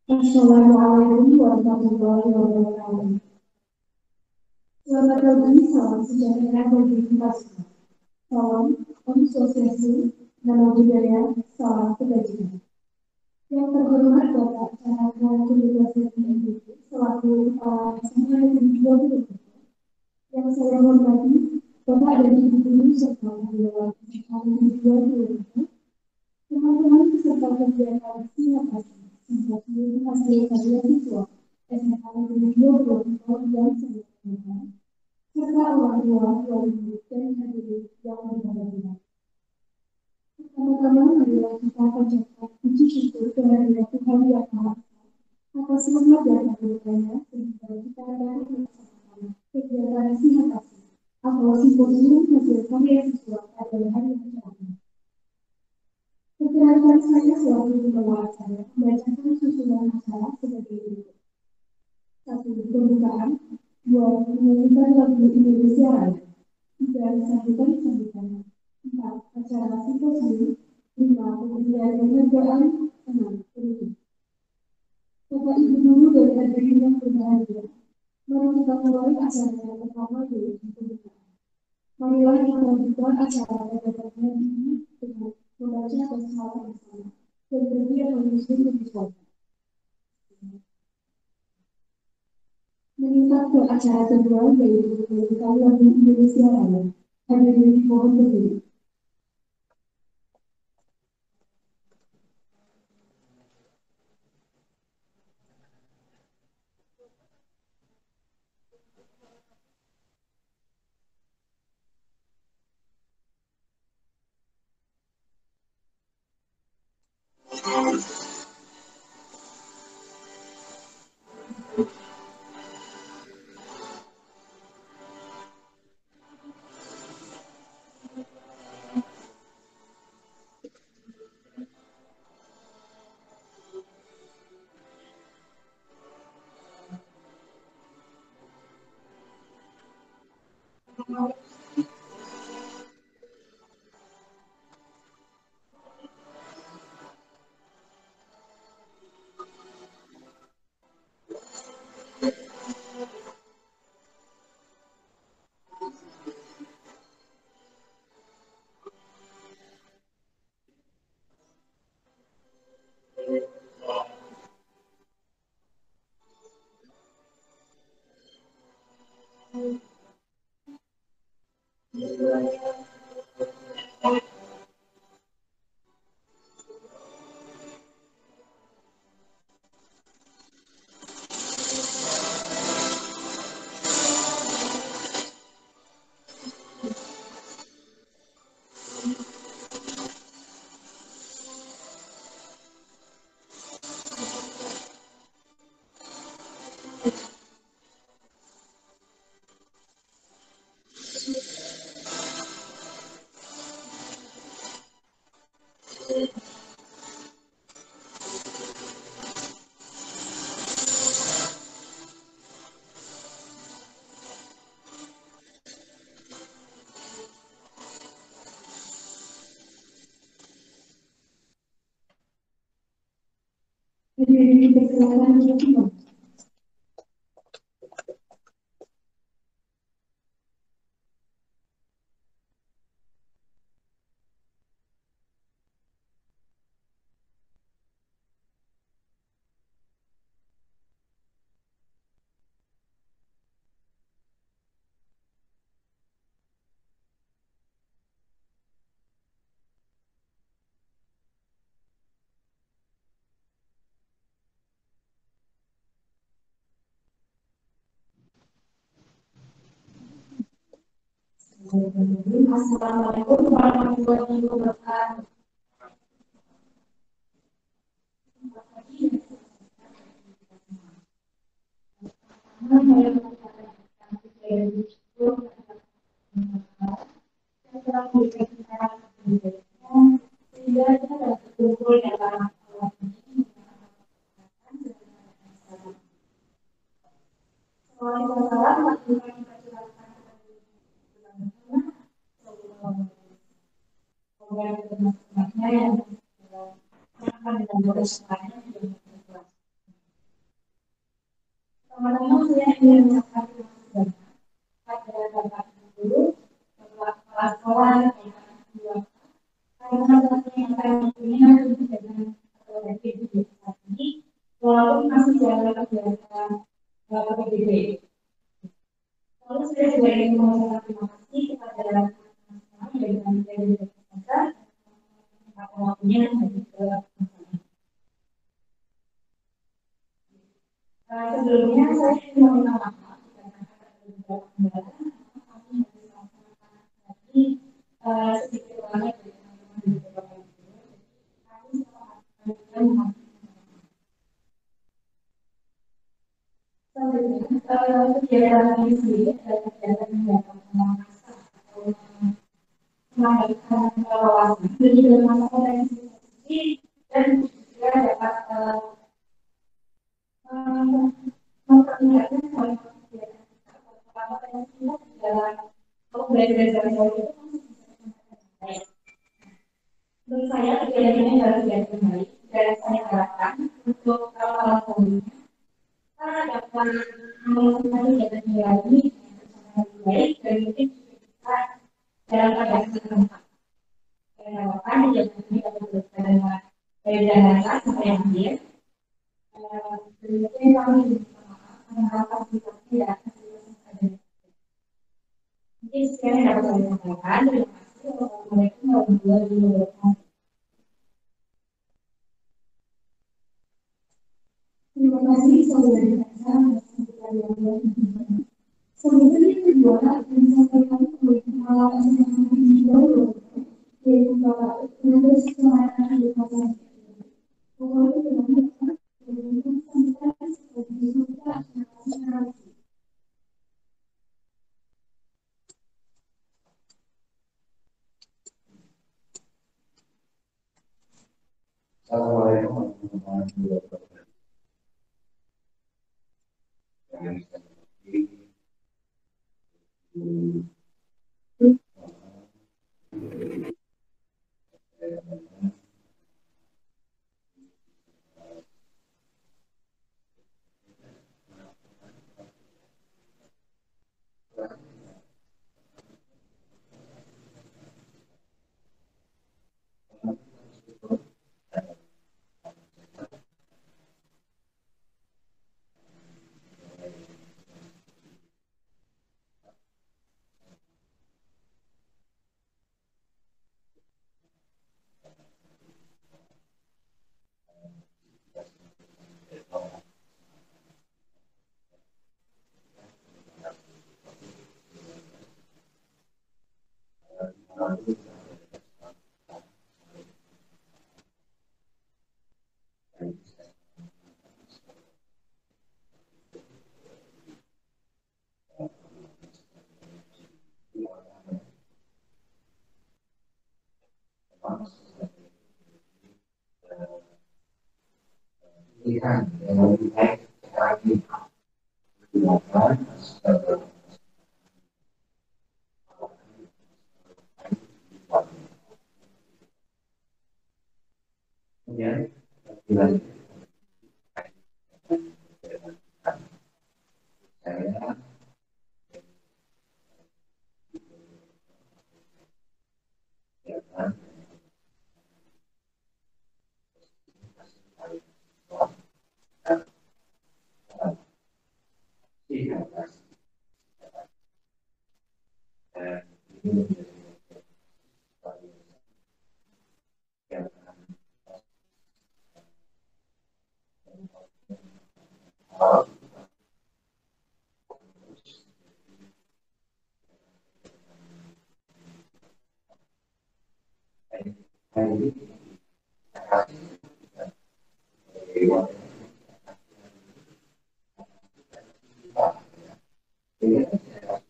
Assalamualaikum warahmatullahi wabarakatuh. Selamat pagi, salam sejahtera bagi kita semua. Salam Om Swastiastu, Namo Buddhaya, salam kebajikan. Yang terhormat Bapak Cahaya Kultivasi selaku Kepala SMA Negeri 20, yang saya hormati Bapak dan Ibu Guru serta Dewan SMA Negeri 20, teman-teman peserta kegiatan siapasi serta seluruh hasil karya siswa SMA Negeri 20 yang saya hormati, serta orang tua, wali murid dan hadirin yang berbahagia. Pertama-tama marilah kita panjatkan puji syukur kehadirat Tuhan Yang Maha Esa atas rahmat dan anugerahnya sehingga kita dapat melaksanakan kegiatan sihatasi atau simposium hasil karya siswa pada hari ini. Perkenalkan saya selaku pembawa acara membacakan susunan acara sebagai berikut. 1. Pembukaan. 2. Menyanyikan lagu Indonesia Raya. 3. Sambutan. 4. Acara simposium. 5. Pemberian penghargaan. 6. Penutup. Bapak Ibu Guru dan hadirin yang berbahagia, mari kita mulai acara yang pertama yaitu pembukaan. Marilah kita lanjutkan acara pada bagian ini dengan membaca basmalah bersama dan kemudian menyusun pembicaraan. Meningkat ke acara kedua yaitu pembukaan lagu Indonesia Raya. Hadirin mohon berdiri. Hadirin dipersilakan untuk dimulai. Assalamualaikum warahmatullahi wabarakatuh. saya ingin mengucapkan terima kasih pada Bapak Guru, Bapak Kepala Sekolah, Bapak karena yang kami punya dengan PPDB saat ini, walaupun masih dalam kegiatan PPDB. Lalu saya juga ingin mengucapkan terima kasih kepada teman-teman dengan PPDB Kesehatan, waktunya dan juga sebelumnya saya ingin meminta maaf karena ada beberapa kendala kami harus melaksanakan lagi sedikit banyak dari teman-teman di beberapa video. Kami sangat kegiatan ini sendiri adalah kegiatan yang dapat mengasah atau menambahkan wawasan dan juga masa potensi dan juga dapat memperlihatkan kalau kegiatan potensi kita dalam belajar dari jauh itu baik. Menurut saya kegiatan ini adalah kegiatan yang baik dan saya harapkan untuk awal-awal selanjutnya kita dapat melakukan kegiatan yang lagi yang baik dan mungkin bisa dalam keadaan setempat. Saya harapkan kegiatan ini dapat berjalan baik dan lancar sampai akhir. Dan mungkin kami bisa mengharapkan kita tidak akan mungkin sekian yang dapat saya sampaikan. Terima kasih. Wassalamualaikum warahmatullahi wabarakatuh. Terima kasih saudara sebenarnya kedua akan disampaikan oleh pengalaman yang lebih dahulu, yaitu Bapak Penulis Kemana Edukasi. Pokoknya dengan sampai seperti juga narasi. Assalamualaikum warahmatullahi wabarakatuh. Pilihan yang lebih baik sekarang ini digunakan kemudian pilihan saya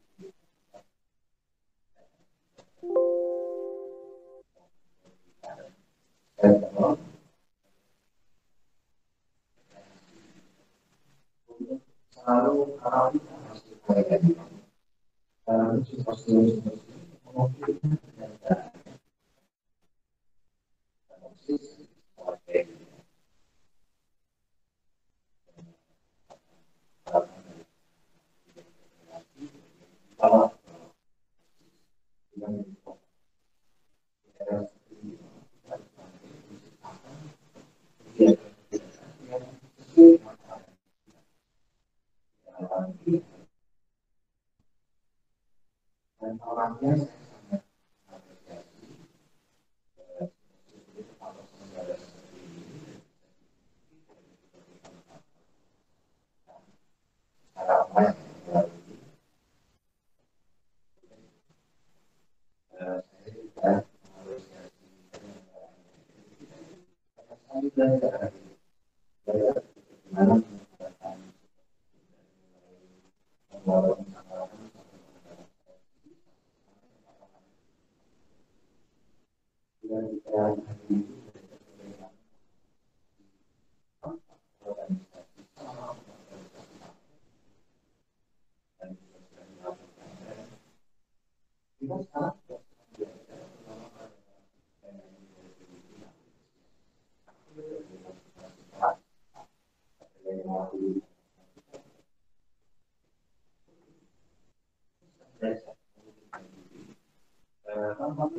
selalu kalau kita masih kebaikan dalam situasi mungkin dan orangnya saya sangat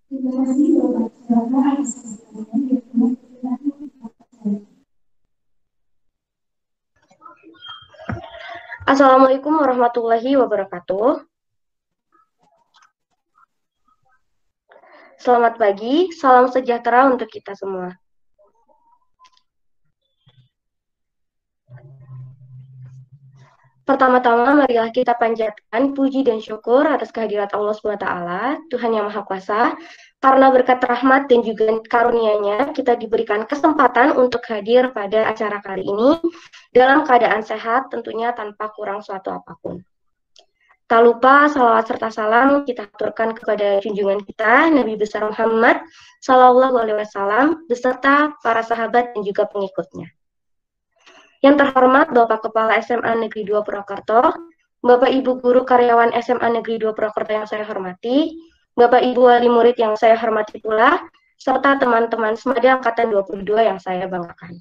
Terima kasih Bapak atas kesaksiannya. Assalamualaikum warahmatullahi wabarakatuh. Selamat pagi, salam sejahtera untuk kita semua. Pertama-tama, marilah kita panjatkan puji dan syukur atas kehadirat Allah SWT, Tuhan Yang Maha Kuasa, karena berkat rahmat dan juga karunia-Nya, kita diberikan kesempatan untuk hadir pada acara kali ini dalam keadaan sehat, tentunya tanpa kurang suatu apapun. Tak lupa salawat serta salam kita aturkan kepada junjungan kita, Nabi besar Muhammad Sallallahu Alaihi Wasallam, beserta para sahabat dan juga pengikutnya. Yang terhormat Bapak Kepala SMA Negeri 2 Purwokerto, Bapak Ibu Guru Karyawan SMA Negeri 2 Purwokerto yang saya hormati, Bapak Ibu Wali Murid yang saya hormati pula, serta teman-teman Semada Angkatan 22 yang saya banggakan.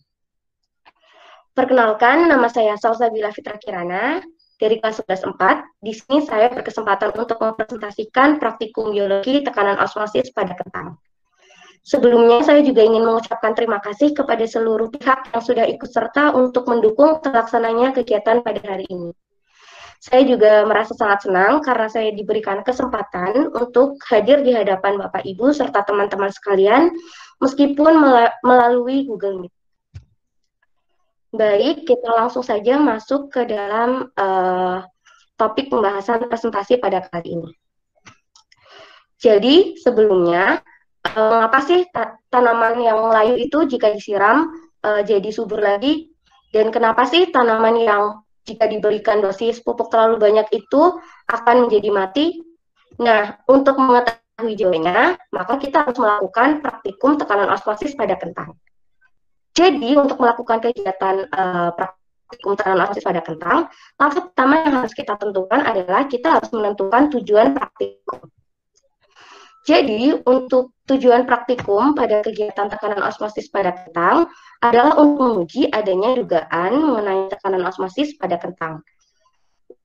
Perkenalkan, nama saya Salsabila Fitra Kirana, dari kelas 11-4. Di sini saya berkesempatan untuk mempresentasikan praktikum biologi tekanan osmosis pada kentang. Sebelumnya, saya juga ingin mengucapkan terima kasih kepada seluruh pihak yang sudah ikut serta untuk mendukung terlaksananya kegiatan pada hari ini. Saya juga merasa sangat senang karena saya diberikan kesempatan untuk hadir di hadapan Bapak Ibu serta teman-teman sekalian, meskipun melalui Google Meet. Baik, kita langsung saja masuk ke dalam topik pembahasan presentasi pada kali ini. Jadi, sebelumnya, mengapa sih tanaman yang layu itu jika disiram jadi subur lagi? Dan kenapa sih tanaman yang jika diberikan dosis pupuk terlalu banyak itu akan menjadi mati? Nah, untuk mengetahui jawabannya, maka kita harus melakukan praktikum tekanan osmosis pada kentang. Jadi, untuk melakukan kegiatan praktikum tekanan osmosis pada kentang, langkah pertama yang harus kita tentukan adalah kita harus menentukan tujuan praktikum. Jadi, untuk tujuan praktikum pada kegiatan tekanan osmosis pada kentang adalah untuk menguji adanya dugaan mengenai tekanan osmosis pada kentang.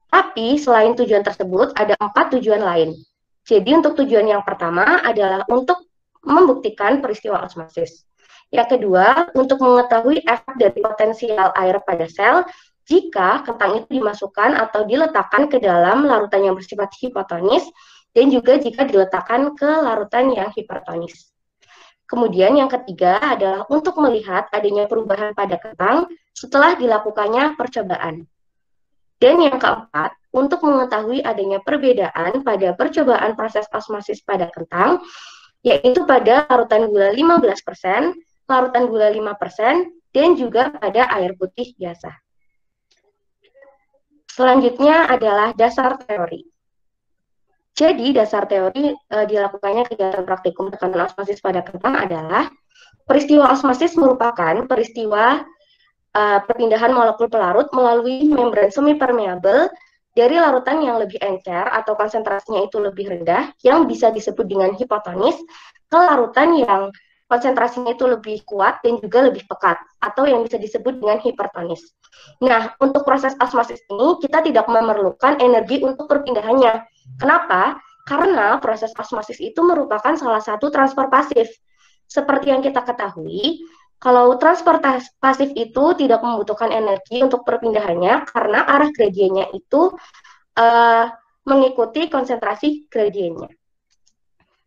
Tapi, selain tujuan tersebut, ada 4 tujuan lain. Jadi, untuk tujuan yang pertama adalah untuk membuktikan peristiwa osmosis. Yang kedua, untuk mengetahui efek dari potensial air pada sel jika kentang itu dimasukkan atau diletakkan ke dalam larutan yang bersifat hipotonis, dan juga jika diletakkan ke larutan yang hipertonis. Kemudian yang ketiga adalah untuk melihat adanya perubahan pada kentang setelah dilakukannya percobaan. Dan yang keempat, untuk mengetahui adanya perbedaan pada percobaan proses osmosis pada kentang, yaitu pada larutan gula 15%, larutan gula 5%, dan juga pada air putih biasa. Selanjutnya adalah dasar teori. Jadi, dasar teori dilakukannya kegiatan praktikum tekanan osmosis pada kentang adalah peristiwa osmosis merupakan peristiwa perpindahan molekul pelarut melalui membran semi-permeabel dari larutan yang lebih encer atau konsentrasinya itu lebih rendah, yang bisa disebut dengan hipotonis, ke larutan yang konsentrasinya itu lebih kuat dan juga lebih pekat, atau yang bisa disebut dengan hipertonis. Nah, untuk proses osmosis ini, kita tidak memerlukan energi untuk perpindahannya. Kenapa? Karena proses osmosis itu merupakan salah satu transfer pasif. Seperti yang kita ketahui, kalau transfer pasif itu tidak membutuhkan energi untuk perpindahannya, karena arah gradiennya itu mengikuti konsentrasi gradiennya.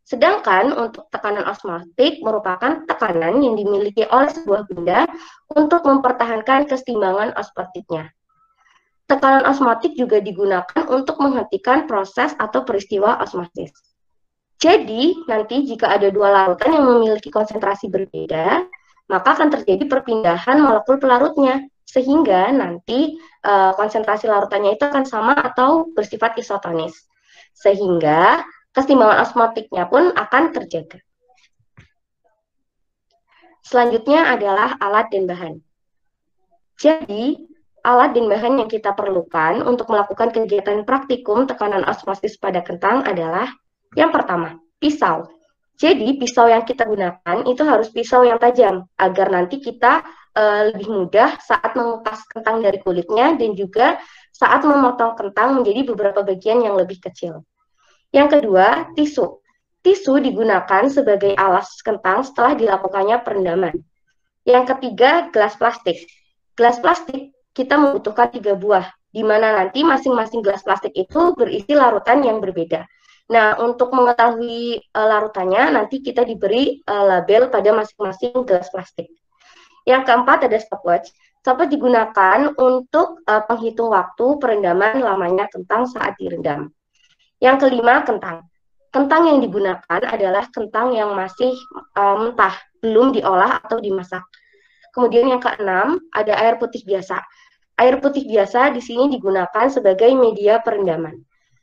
Sedangkan untuk tekanan osmotik merupakan tekanan yang dimiliki oleh sebuah benda untuk mempertahankan keseimbangan osmotiknya. Tekanan osmotik juga digunakan untuk menghentikan proses atau peristiwa osmosis. Jadi, nanti jika ada dua larutan yang memiliki konsentrasi berbeda, maka akan terjadi perpindahan molekul pelarutnya, sehingga nanti konsentrasi larutannya itu akan sama atau bersifat isotonis. Sehingga keseimbangan osmotiknya pun akan terjaga. Selanjutnya adalah alat dan bahan. Jadi, alat dan bahan yang kita perlukan untuk melakukan kegiatan praktikum tekanan osmosis pada kentang adalah yang pertama, pisau. Jadi, pisau yang kita gunakan itu harus pisau yang tajam, agar nanti kita lebih mudah saat mengupas kentang dari kulitnya dan juga saat memotong kentang menjadi beberapa bagian yang lebih kecil. Yang kedua, tisu. Tisu digunakan sebagai alas kentang setelah dilakukannya perendaman. Yang ketiga, gelas plastik. Gelas plastik kita membutuhkan 3 buah, di mana nanti masing-masing gelas plastik itu berisi larutan yang berbeda. Nah, untuk mengetahui larutannya, nanti kita diberi label pada masing-masing gelas plastik. Yang keempat ada stopwatch. Stopwatch digunakan untuk penghitung waktu perendaman lamanya kentang saat direndam. Yang kelima, kentang. Kentang yang digunakan adalah kentang yang masih mentah, belum diolah atau dimasak. Kemudian yang keenam, ada air putih biasa. Air putih biasa di sini digunakan sebagai media perendaman.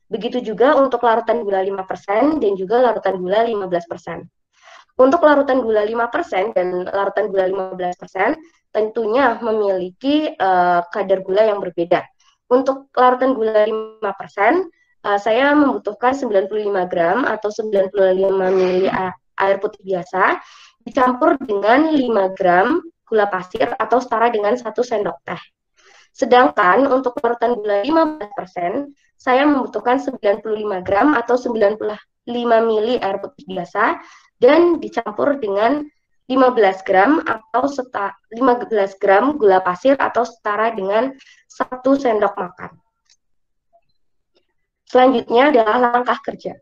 Begitu juga untuk larutan gula 5% dan juga larutan gula 15%. Untuk larutan gula 5% dan larutan gula 15% tentunya memiliki kadar gula yang berbeda. Untuk larutan gula 5%, saya membutuhkan 95 gram atau 95 ml air putih biasa dicampur dengan 5 gram gula pasir atau setara dengan 1 sendok teh. Sedangkan untuk larutan gula 15%, saya membutuhkan 95 gram atau 95 ml air putih biasa dan dicampur dengan 15 gram atau 15 gram gula pasir atau setara dengan 1 sendok makan. Selanjutnya adalah langkah kerja.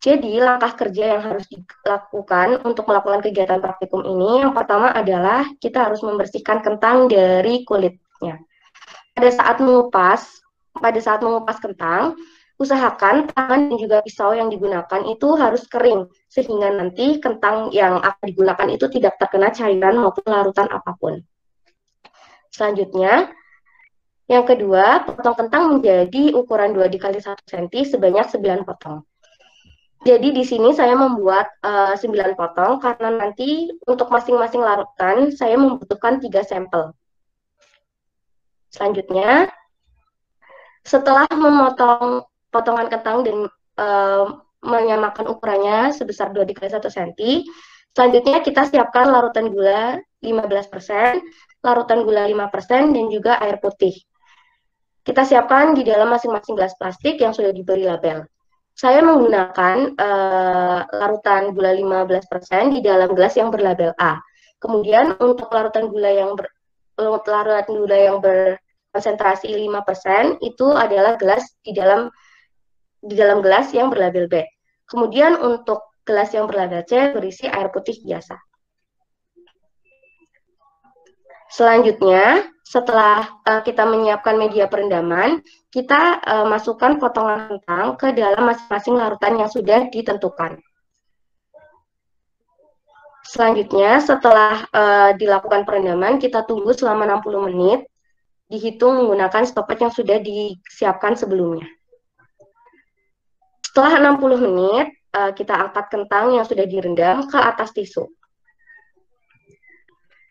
Jadi, langkah kerja yang harus dilakukan untuk melakukan kegiatan praktikum ini, yang pertama adalah kita harus membersihkan kentang dari kulitnya. Pada saat mengupas kentang, usahakan tangan dan juga pisau yang digunakan itu harus kering, sehingga nanti kentang yang akan digunakan itu tidak terkena cairan maupun larutan apapun. Selanjutnya, yang kedua, potong kentang menjadi ukuran 2 x 1 cm sebanyak 9 potong. Jadi di sini saya membuat 9 potong karena nanti untuk masing-masing larutan saya membutuhkan 3 sampel. Selanjutnya, setelah memotong potongan kentang dan menyamakan ukurannya sebesar 2 x 1 cm, selanjutnya kita siapkan larutan gula 15%, larutan gula 5%, dan juga air putih. Kita siapkan di dalam masing-masing gelas plastik yang sudah diberi label. Saya menggunakan larutan gula 15% di dalam gelas yang berlabel A. Kemudian untuk larutan gula yang berkonsentrasi 5% itu adalah gelas di dalam gelas yang berlabel B. Kemudian untuk gelas yang berlabel C berisi air putih biasa. Selanjutnya, setelah kita menyiapkan media perendaman, kita masukkan potongan kentang ke dalam masing-masing larutan yang sudah ditentukan. Selanjutnya, setelah dilakukan perendaman, kita tunggu selama 60 menit, dihitung menggunakan stopwatch yang sudah disiapkan sebelumnya. Setelah 60 menit, kita angkat kentang yang sudah direndam ke atas tisu.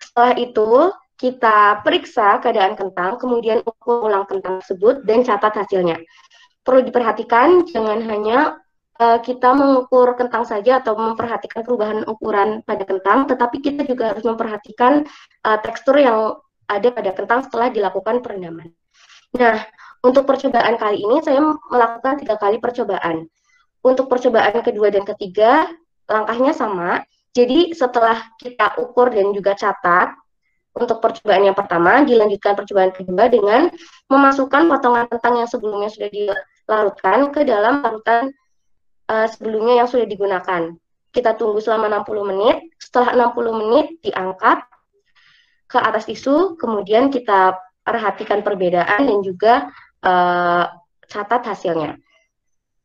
Setelah itu, kita periksa keadaan kentang, kemudian ukur ulang kentang tersebut dan catat hasilnya. Perlu diperhatikan, jangan hanya kita mengukur kentang saja atau memperhatikan perubahan ukuran pada kentang, tetapi kita juga harus memperhatikan tekstur yang ada pada kentang setelah dilakukan perendaman. Nah, untuk percobaan kali ini saya melakukan 3 kali percobaan. Untuk percobaan kedua dan ketiga, langkahnya sama. Jadi setelah kita ukur dan juga catat, untuk percobaan yang pertama, dilanjutkan percobaan kedua dengan memasukkan potongan kentang yang sebelumnya sudah dilarutkan ke dalam larutan sebelumnya yang sudah digunakan. Kita tunggu selama 60 menit, setelah 60 menit diangkat ke atas tisu, kemudian kita perhatikan perbedaan dan juga catat hasilnya.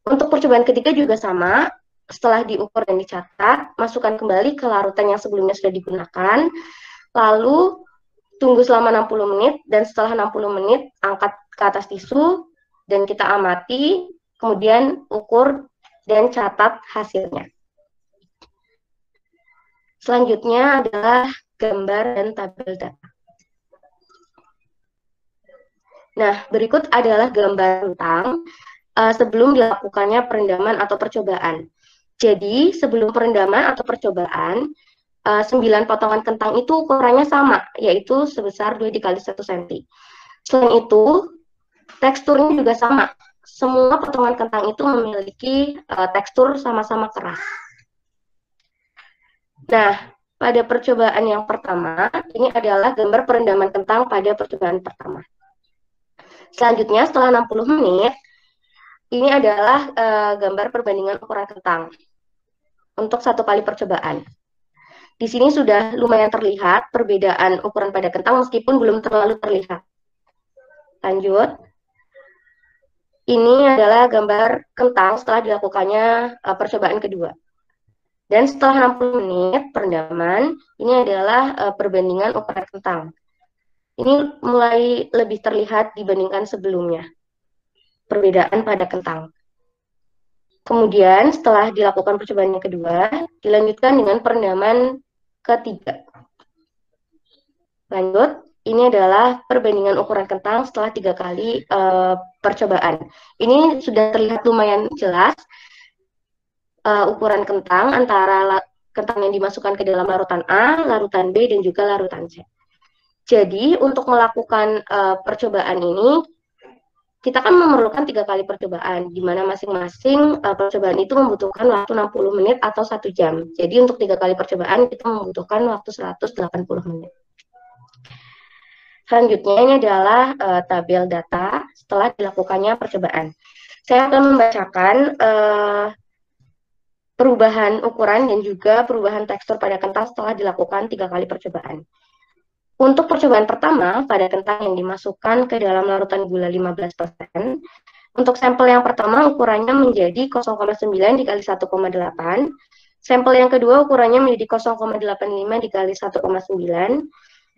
Untuk percobaan ketiga juga sama, setelah diukur dan dicatat, masukkan kembali ke larutan yang sebelumnya sudah digunakan, lalu tunggu selama 60 menit, dan setelah 60 menit, angkat ke atas tisu, dan kita amati, kemudian ukur dan catat hasilnya. Selanjutnya adalah gambar dan tabel data. Nah, berikut adalah gambar kentang sebelum dilakukannya perendaman atau percobaan. Jadi, sebelum perendaman atau percobaan, 9 potongan kentang itu ukurannya sama, yaitu sebesar 2 x 1 cm. Selain itu, teksturnya juga sama. Semua potongan kentang itu memiliki tekstur sama-sama keras. Nah, pada percobaan yang pertama, ini adalah gambar perendaman kentang pada percobaan pertama. Selanjutnya, setelah 60 menit, ini adalah gambar perbandingan ukuran kentang untuk 1 kali percobaan. Di sini sudah lumayan terlihat perbedaan ukuran pada kentang meskipun belum terlalu terlihat. Lanjut. Ini adalah gambar kentang setelah dilakukannya percobaan kedua. Dan setelah 60 menit perendaman, ini adalah perbandingan ukuran kentang. Ini mulai lebih terlihat dibandingkan sebelumnya. Perbedaan pada kentang. Kemudian setelah dilakukan percobaan yang kedua, dilanjutkan dengan perendaman ketiga. Lanjut, ini adalah perbandingan ukuran kentang setelah 3 kali percobaan. Ini sudah terlihat lumayan jelas ukuran kentang antara kentang yang dimasukkan ke dalam larutan A, larutan B, dan juga larutan C. Jadi, untuk melakukan percobaan ini, kita kan memerlukan 3 kali percobaan, di mana masing-masing percobaan itu membutuhkan waktu 60 menit atau 1 jam. Jadi, untuk 3 kali percobaan, kita membutuhkan waktu 180 menit. Selanjutnya, ini adalah tabel data setelah dilakukannya percobaan. Saya akan membacakan perubahan ukuran dan juga perubahan tekstur pada kentang setelah dilakukan 3 kali percobaan. Untuk percobaan pertama, pada kentang yang dimasukkan ke dalam larutan gula 15%, untuk sampel yang pertama ukurannya menjadi 0,9 dikali 1,8, sampel yang kedua ukurannya menjadi 0,85 dikali 1,9,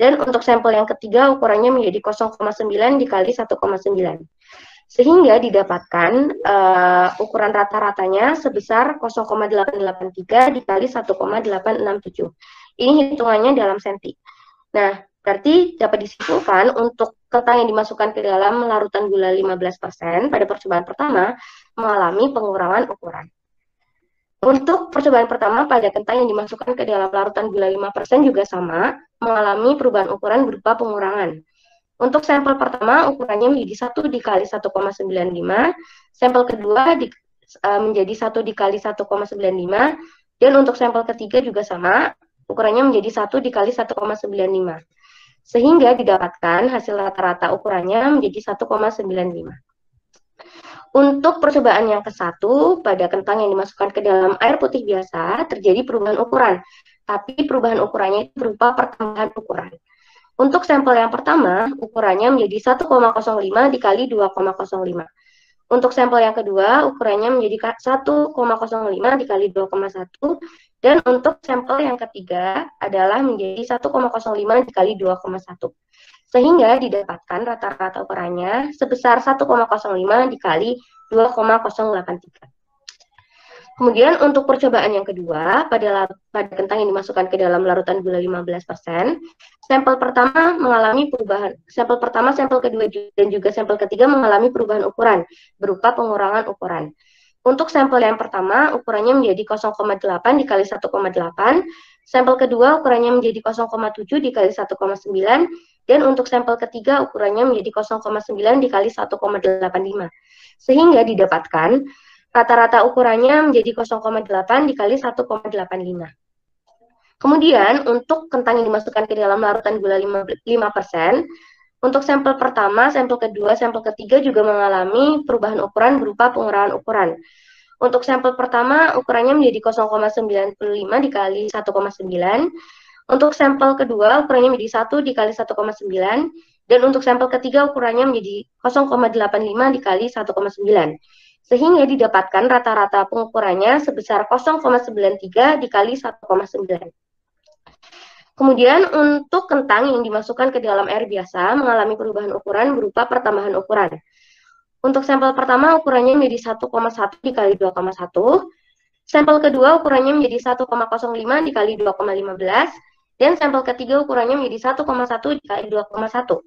dan untuk sampel yang ketiga ukurannya menjadi 0,9 dikali 1,9. Sehingga didapatkan ukuran rata-ratanya sebesar 0,883 dikali 1,867. Ini hitungannya dalam senti. Nah, berarti dapat disimpulkan untuk kentang yang dimasukkan ke dalam larutan gula 15% pada percobaan pertama mengalami pengurangan ukuran. Untuk percobaan pertama pada kentang yang dimasukkan ke dalam larutan gula 5% juga sama, mengalami perubahan ukuran berupa pengurangan. Untuk sampel pertama ukurannya menjadi 1 dikali 1,95, sampel kedua menjadi 1 dikali 1,95, dan untuk sampel ketiga juga sama, ukurannya menjadi 1 dikali 1,95. Sehingga didapatkan hasil rata-rata ukurannya menjadi 1,95. Untuk percobaan yang ke-1, pada kentang yang dimasukkan ke dalam air putih biasa, terjadi perubahan ukuran. Tapi perubahan ukurannya itu berupa pertambahan ukuran. Untuk sampel yang pertama, ukurannya menjadi 1,05 dikali 2,05. Untuk sampel yang kedua, ukurannya menjadi 1,05 dikali 2,1. Dan untuk sampel yang ketiga adalah menjadi 1,05 dikali 2,1. Sehingga didapatkan rata-rata ukurannya sebesar 1,05 dikali 2,083. Kemudian untuk percobaan yang kedua, pada kentang yang dimasukkan ke dalam larutan gula 15%, sampel pertama mengalami perubahan. Sampel pertama, sampel kedua, dan juga sampel ketiga mengalami perubahan ukuran, berupa pengurangan ukuran. Untuk sampel yang pertama, ukurannya menjadi 0,8 dikali 1,8, sampel kedua ukurannya menjadi 0,7 dikali 1,9, dan untuk sampel ketiga ukurannya menjadi 0,9 dikali 1,85. Sehingga didapatkan rata-rata ukurannya menjadi 0,8 dikali 1,85. Kemudian, untuk kentang yang dimasukkan ke dalam larutan gula 5%, untuk sampel pertama, sampel kedua, sampel ketiga juga mengalami perubahan ukuran berupa pengurangan ukuran. Untuk sampel pertama, ukurannya menjadi 0,95 dikali 1,9. Untuk sampel kedua, ukurannya menjadi 1 dikali 1,9. Dan untuk sampel ketiga, ukurannya menjadi 0,85 dikali 1,9. Sehingga didapatkan rata-rata pengukurannya sebesar 0,93 dikali 1,9. Kemudian untuk kentang yang dimasukkan ke dalam air biasa mengalami perubahan ukuran berupa pertambahan ukuran. Untuk sampel pertama ukurannya menjadi 1,1 dikali 2,1. Sampel kedua ukurannya menjadi 1,05 dikali 2,15. Dan sampel ketiga ukurannya menjadi 1,1 dikali 2,1.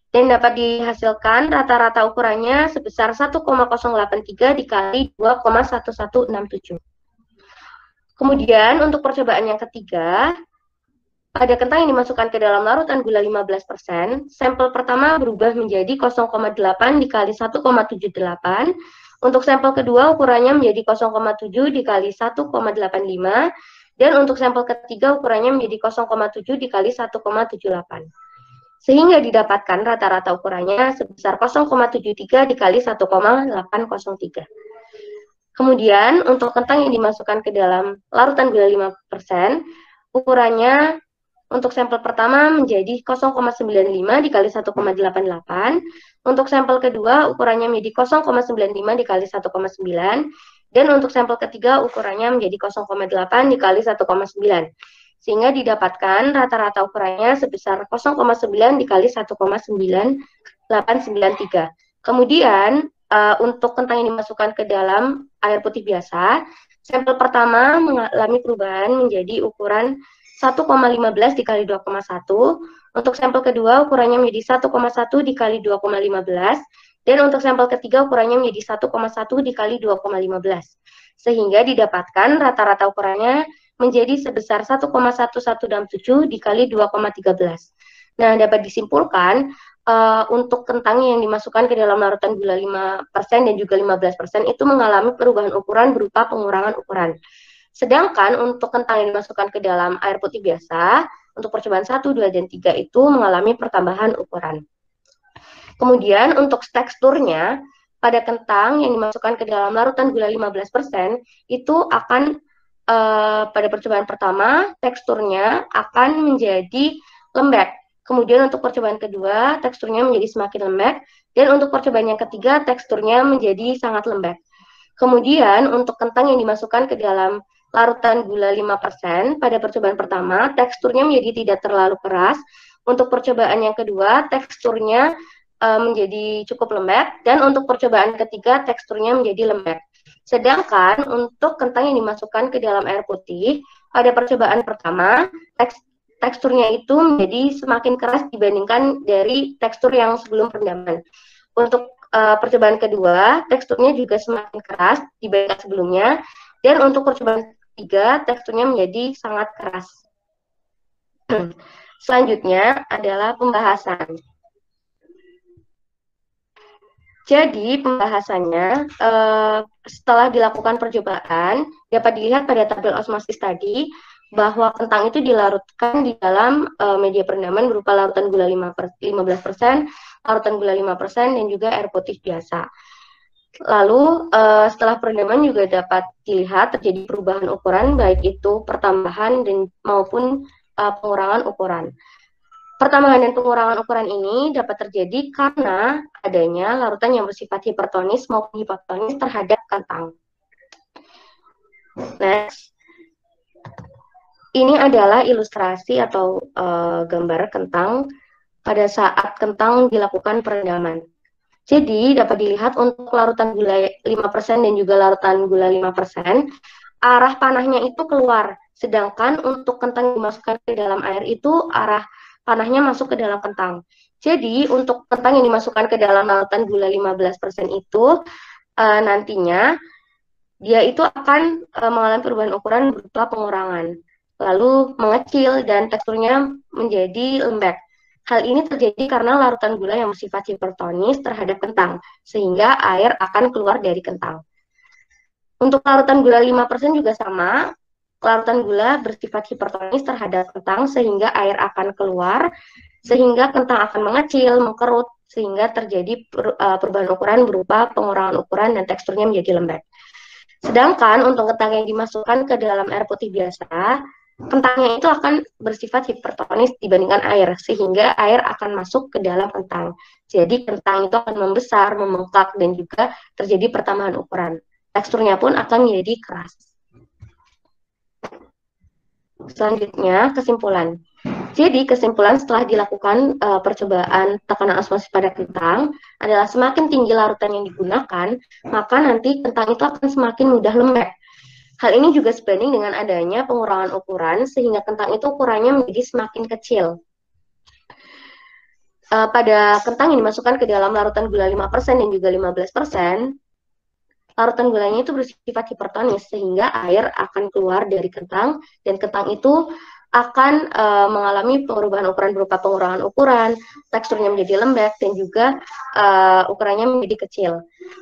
Dan dapat dihasilkan rata-rata ukurannya sebesar 1,083 dikali 2,1167. Kemudian untuk percobaan yang ketiga, pada kentang yang dimasukkan ke dalam larutan gula 15%, sampel pertama berubah menjadi 0,8 dikali 1,78. Untuk sampel kedua ukurannya menjadi 0,7 dikali 1,85. Dan untuk sampel ketiga ukurannya menjadi 0,7 dikali 1,78. Sehingga didapatkan rata-rata ukurannya sebesar 0,73 dikali 1,803. Kemudian untuk kentang yang dimasukkan ke dalam larutan gula 5%, ukurannya untuk sampel pertama menjadi 0,95 dikali 1,88. Untuk sampel kedua ukurannya menjadi 0,95 dikali 1,9. Dan untuk sampel ketiga ukurannya menjadi 0,8 dikali 1,9. Sehingga didapatkan rata-rata ukurannya sebesar 0,9 dikali 1,9893. Kemudian untuk kentang yang dimasukkan ke dalam air putih biasa, sampel pertama mengalami perubahan menjadi ukuran 1,15 dikali 2,1. Untuk sampel kedua ukurannya menjadi 1,1 dikali 2,15. Dan untuk sampel ketiga ukurannya menjadi 1,1 dikali 2,15. Sehingga didapatkan rata-rata ukurannya menjadi sebesar 1,1167 dikali 2,13. Nah, dapat disimpulkan untuk kentang yang dimasukkan ke dalam larutan gula 5% dan juga 15% itu mengalami perubahan ukuran berupa pengurangan ukuran. Sedangkan untuk kentang yang dimasukkan ke dalam air putih biasa, untuk percobaan 1, 2, dan 3 itu mengalami pertambahan ukuran. Kemudian untuk teksturnya, pada kentang yang dimasukkan ke dalam larutan gula 15% itu akan pada percobaan pertama teksturnya akan menjadi lembek. Kemudian untuk percobaan kedua teksturnya menjadi semakin lembek, dan untuk percobaan yang ketiga teksturnya menjadi sangat lembek. Kemudian untuk kentang yang dimasukkan ke dalam larutan gula 5% pada percobaan pertama teksturnya menjadi tidak terlalu keras. Untuk percobaan yang kedua teksturnya menjadi cukup lembek, dan untuk percobaan ketiga teksturnya menjadi lembek. Sedangkan untuk kentang yang dimasukkan ke dalam air putih pada percobaan pertama teksturnya itu menjadi semakin keras dibandingkan dari tekstur yang sebelum perendaman. Untuk percobaan kedua teksturnya juga semakin keras dibandingkan sebelumnya, dan untuk percobaan ketiga teksturnya menjadi sangat keras. Selanjutnya adalah pembahasan. Jadi pembahasannya setelah dilakukan percobaan dapat dilihat pada tabel osmosis tadi bahwa kentang itu dilarutkan di dalam media perendaman berupa larutan gula 15%, larutan gula 5%, dan juga air putih biasa. Lalu setelah perendaman juga dapat dilihat terjadi perubahan ukuran baik itu pertambahan dan maupun pengurangan ukuran. Pertambahan dan pengurangan ukuran ini dapat terjadi karena adanya larutan yang bersifat hipertonis maupun hipotonis terhadap kentang. Next. Ini adalah ilustrasi atau gambar kentang pada saat kentang dilakukan perendaman. Jadi dapat dilihat untuk larutan gula 5% dan juga larutan gula 5%, arah panahnya itu keluar. Sedangkan untuk kentang dimasukkan ke dalam air itu arah panahnya masuk ke dalam kentang. Jadi untuk kentang yang dimasukkan ke dalam larutan gula 15% itu nantinya dia itu akan mengalami perubahan ukuran berupa pengurangan, lalu mengecil dan teksturnya menjadi lembek. Hal ini terjadi karena larutan gula yang bersifat hipertonis terhadap kentang, sehingga air akan keluar dari kentang. Untuk larutan gula 5% juga sama, larutan gula bersifat hipertonis terhadap kentang sehingga air akan keluar, sehingga kentang akan mengecil, mengkerut, sehingga terjadi perubahan ukuran berupa pengurangan ukuran dan teksturnya menjadi lembek. Sedangkan untuk kentang yang dimasukkan ke dalam air putih biasa, kentangnya itu akan bersifat hipertonis dibandingkan air, sehingga air akan masuk ke dalam kentang. Jadi kentang itu akan membesar, membengkak, dan juga terjadi pertambahan ukuran. Teksturnya pun akan menjadi keras. Selanjutnya, kesimpulan. Jadi, kesimpulan setelah dilakukan percobaan tekanan osmosis pada kentang adalah semakin tinggi larutan yang digunakan, maka nanti kentang itu akan semakin mudah lembek. Hal ini juga sebanding dengan adanya pengurangan ukuran, sehingga kentang itu ukurannya menjadi semakin kecil. Pada kentang yang dimasukkan ke dalam larutan gula 5% dan juga 15%, larutan gulanya itu bersifat hipertonis sehingga air akan keluar dari kentang, dan kentang itu akan mengalami perubahan ukuran berupa pengurangan ukuran, teksturnya menjadi lembek, dan juga ukurannya menjadi kecil.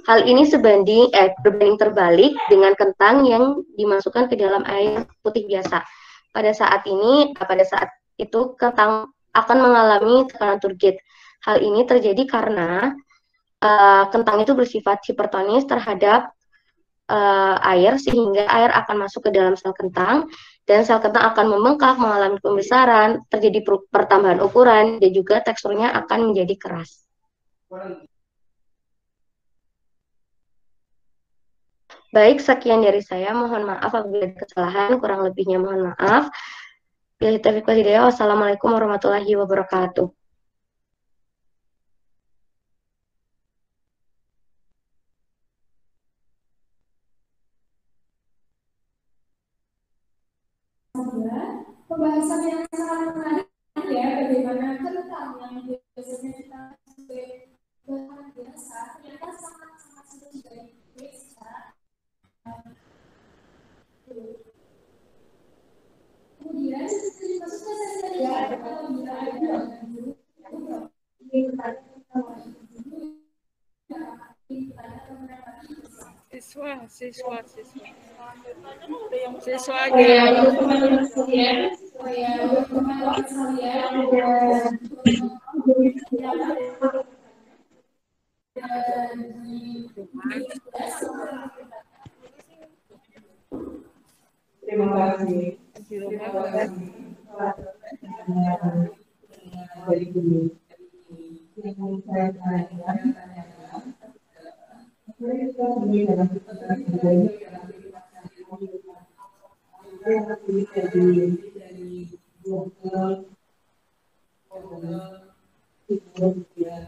Hal ini berbanding terbalik dengan kentang yang dimasukkan ke dalam air putih biasa. Pada saat itu kentang akan mengalami tekanan turgid. Hal ini terjadi karena kentang itu bersifat hipertonis terhadap air sehingga air akan masuk ke dalam sel kentang dan sel kentang akan membengkak, mengalami pembesaran, terjadi pertambahan ukuran dan juga teksturnya akan menjadi keras. Baik, sekian dari saya. Mohon maaf apabila ada kesalahan, kurang lebihnya mohon maaf. Billahi taufiq wal hidayah. Wassalamualaikum warahmatullahi wabarakatuh. Pembahasan yang sangat menarik ya, bagaimana kentang yang biasanya kita sebagai bahan biasa ternyata sangat-sangat sulit baik secara kemudian maksudnya saya sadar kalau bila ada siswanya teman-teman sekalian, teman-teman sekalian terima kasih dari guru yang saya tanyakan kita sendiri dalam kesempatan ini dari Google kemudian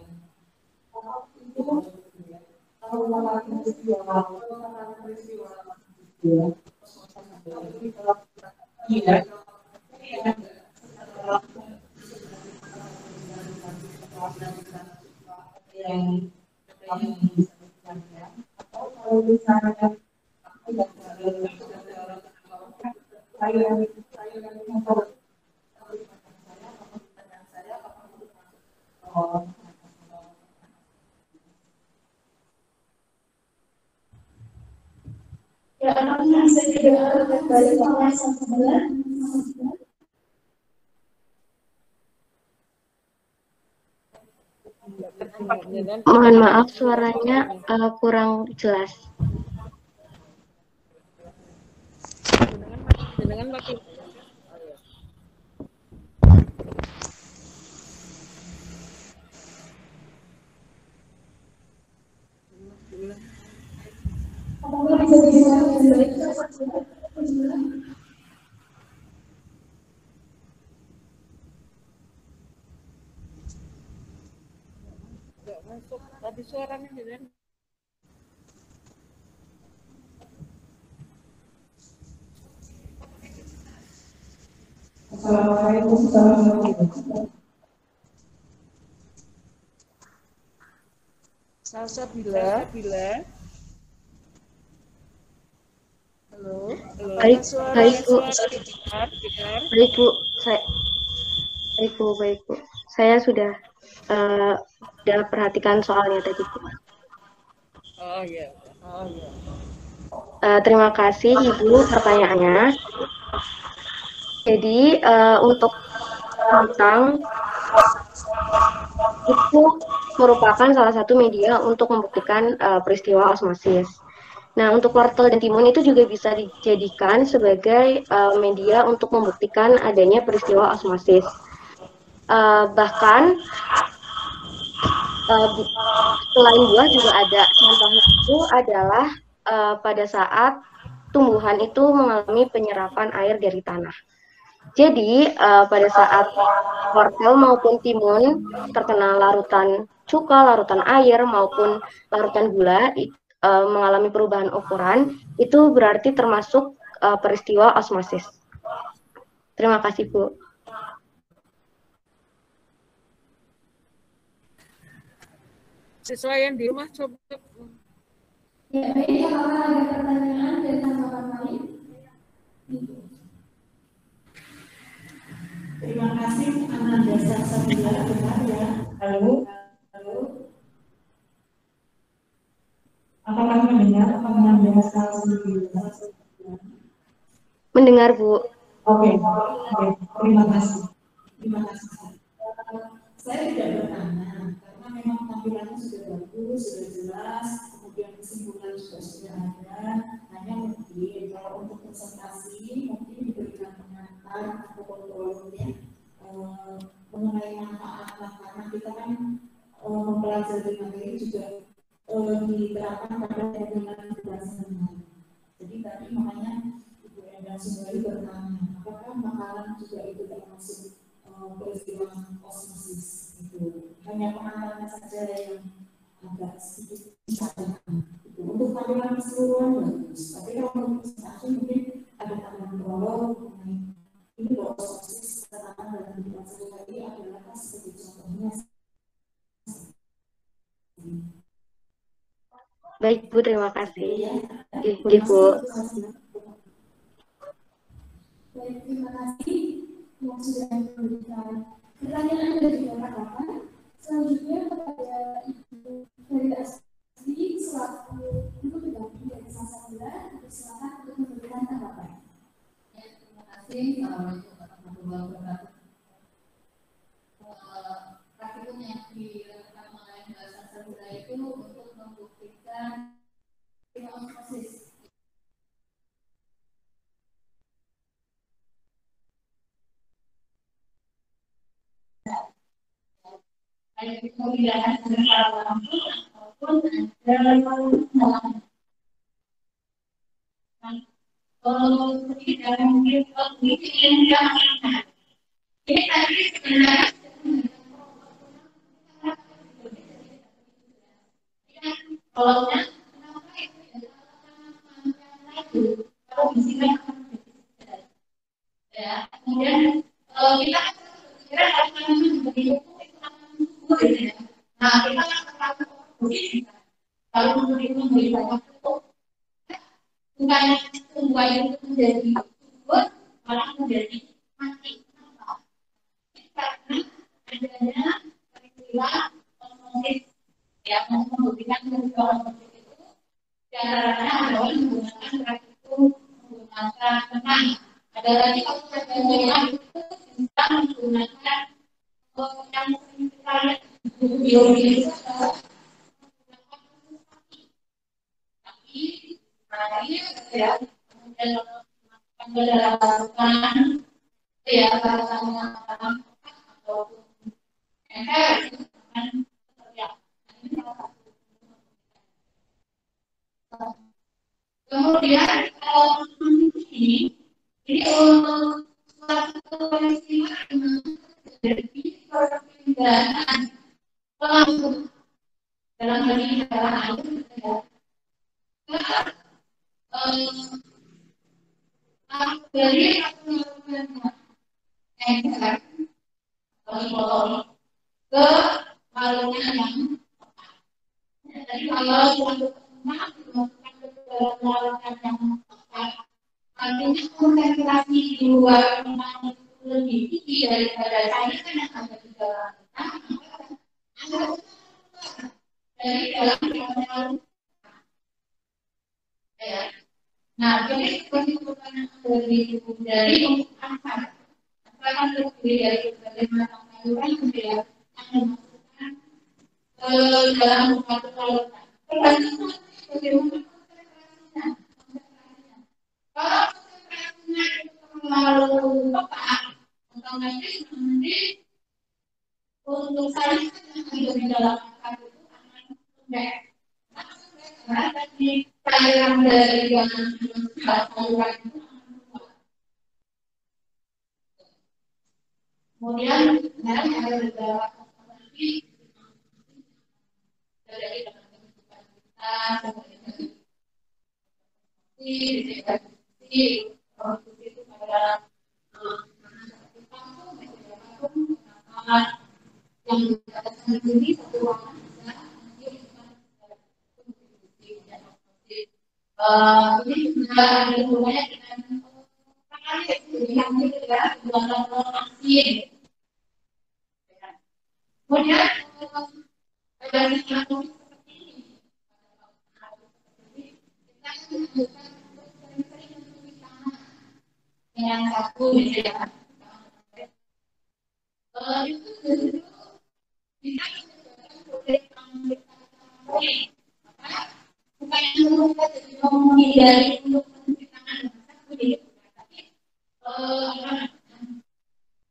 iya yang kalau misalnya ya anak-anak saya juga kembali ke kelas 11. Mohon maaf suaranya kurang jelas. Apakah bisa dibuat dengan baik? masuk tadi suaranya jadi Assalamualaikum warahmatullahi wabarakatuh. Salsabila. Halo. Baik, Bu. Baik, Bu. Saya sudah perhatikan soalnya tadi, Bu. Oh iya. Terima kasih, Ibu, pertanyaannya. Jadi, untuk kentang itu merupakan salah satu media untuk membuktikan peristiwa osmosis. Nah, untuk wortel dan timun itu juga bisa dijadikan sebagai media untuk membuktikan adanya peristiwa osmosis. Bahkan selain buah juga ada, contohnya itu adalah pada saat tumbuhan itu mengalami penyerapan air dari tanah. Jadi pada saat wortel maupun timun terkena larutan cuka, larutan air maupun larutan gula mengalami perubahan ukuran, itu berarti termasuk peristiwa osmosis. Terima kasih, Bu. Siswa yang di rumah coba. Ya, ini apakah ada pertanyaan dari tanggapan lain? Terima kasih Ananda Salsabila, benar ya. Halo. Apakah mendengar Ananda Salsabila? Mendengar, Bu. Oke. Terima kasih. Saya tidak bertanya karena memang tampilannya sudah bagus, sudah jelas, kemudian kesimpulan juga sudah ada. presentasi mungkin diberikan pengantar atau kontrolnya mengenai manfaat, karena kita kan mempelajari materi juga diterapkan pada lingkungan sehari-hari. Jadi tadi makanya Ibu Endang Sundari bertanya, apakah makanan juga itu termasuk peristiwa osmosis? Itu hanya pengantarnya saja yang agak sedikit disampaikan. Untuk tampilan keseluruhan bagus, tapi kalau untuk presentasi mungkin ada tambahan prolog mengenai ini loh osmosis tertanam dalam kehidupan sehari-hari adalah sebagai contohnya. Baik Bu, terima kasih. Bu. Baik, terima kasih yang sudah memberikan pertanyaan dari kawan-kawan. Selanjutnya kepada Ibu Ferry Asri selaku Guru Pendamping dari Sasabila, silakan untuk memberikan tanggapan. Ya, terima kasih. Assalamualaikum warahmatullahi wabarakatuh. Praktikum yang dilakukan oleh Sasabila itu untuk membuktikan osmosis. Baik itu pemilihan secara langsung maupun dalam kalau tidak mungkin ini tadi sebenarnya kalau kalau bisikan ya kemudian kita kira harus begitu. Nah, kita akan kalau memberi banyak itu bukannya tumbuhan itu menjadi subur, malah menjadi mati. Karena adanya peristiwa osmosis yang membuktikan peristiwa osmosis itu caranya adalah menggunakan praktikum menggunakan tenang. Ada lagi kalau yang itu bisa menggunakan yang kita lihat biologi itu tapi ya kemudian pendalaman ya bahasanya atau kemudian ini untuk suatu peristiwa dari perpindahan langsung dalam hal ini adalah air dari botol ke balonnya yang jadi kalau untuk dimasukkan ke dalam balonnya yang artinya konsentrasi di luar memang lebih tinggi daripada saya kan yang ada di dalam dari dalam ya. Nah, jadi seperti dari untuk asal akan terdiri dari berbagai macam sayuran yang dimasukkan ke dalam satu larutan. Tergantung bagaimana konsentrasinya. Kalau konsentrasinya itu terlalu tepat, otomatis nanti untuk sayuran yang ada di dalam asal itu akan lembek. Karena tadi cairan dari dalam sayuran itu kemudian sekarang ada beberapa komponasi dari teman-teman kita seperti itu pada yang dikatakan ini satu ruangan ini sudah ada hubungannya dengan yang juga asin. Kemudian ada sesuatu seperti ini. Kita menemukan sering-sering mencuci tangan yang satu ya. Itu bisa menyebabkan protein bukan yang menghindari untuk mencuci tangan, tapi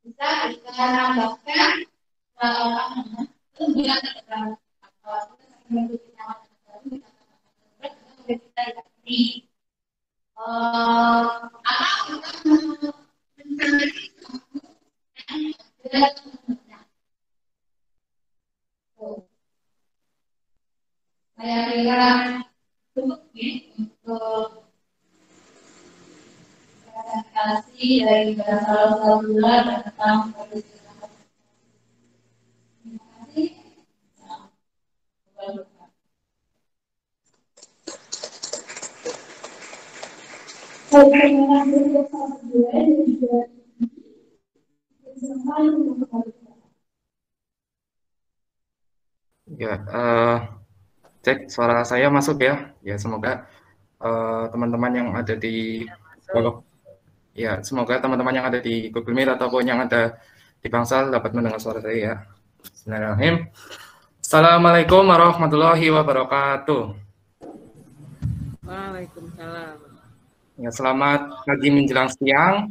bisa kita tambahkan kemudian saya kira cukup untuk presentasi dari salah satu bulan tentang kondisi. Terima kasih. Terima kasih bersama gue dan juga kesempatan untuk Ya, cek suara saya masuk ya. Ya, semoga teman-teman yang ada di ya, semoga teman-teman yang ada di Google Meet ataupun yang ada di Bangsal dapat mendengar suara saya ya. Bismillahirrahmanirrahim. Assalamualaikum warahmatullahi wabarakatuh. Waalaikumsalam. Ya, selamat pagi menjelang siang.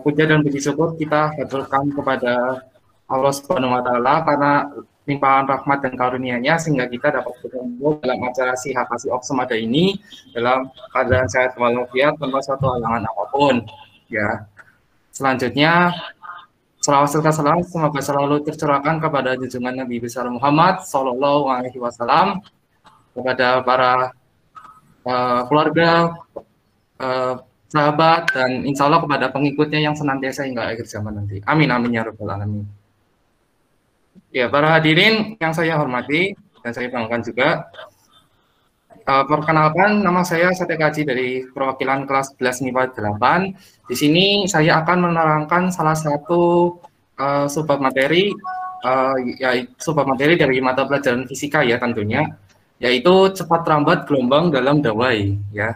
Puja dan puji syukur kita haturkan kepada Allah Subhanahu wa Ta'ala karena limpahan rahmat dan karunia-Nya sehingga kita dapat berkumpul dalam acara Sihakasi Oksemada ini dalam keadaan sehat walafiat tanpa suatu halangan apapun. Ya. Selanjutnya selawat serta salam semoga selalu tercurahkan kepada junjungan Nabi besar Muhammad Sallallahu Alaihi Wasallam, kepada para keluarga, sahabat, dan insya Allah kepada pengikutnya yang senantiasa hingga akhir zaman nanti. Amin amin ya rabbal alamin. Ya, para hadirin yang saya hormati dan saya banggakan juga. Perkenalkan, nama saya Satya Kaji dari perwakilan kelas 11 MIPA 8. Di sini saya akan menerangkan salah satu subbab materi, yaitu subbab materi dari mata pelajaran fisika ya tentunya, yaitu cepat rambat gelombang dalam dawai ya.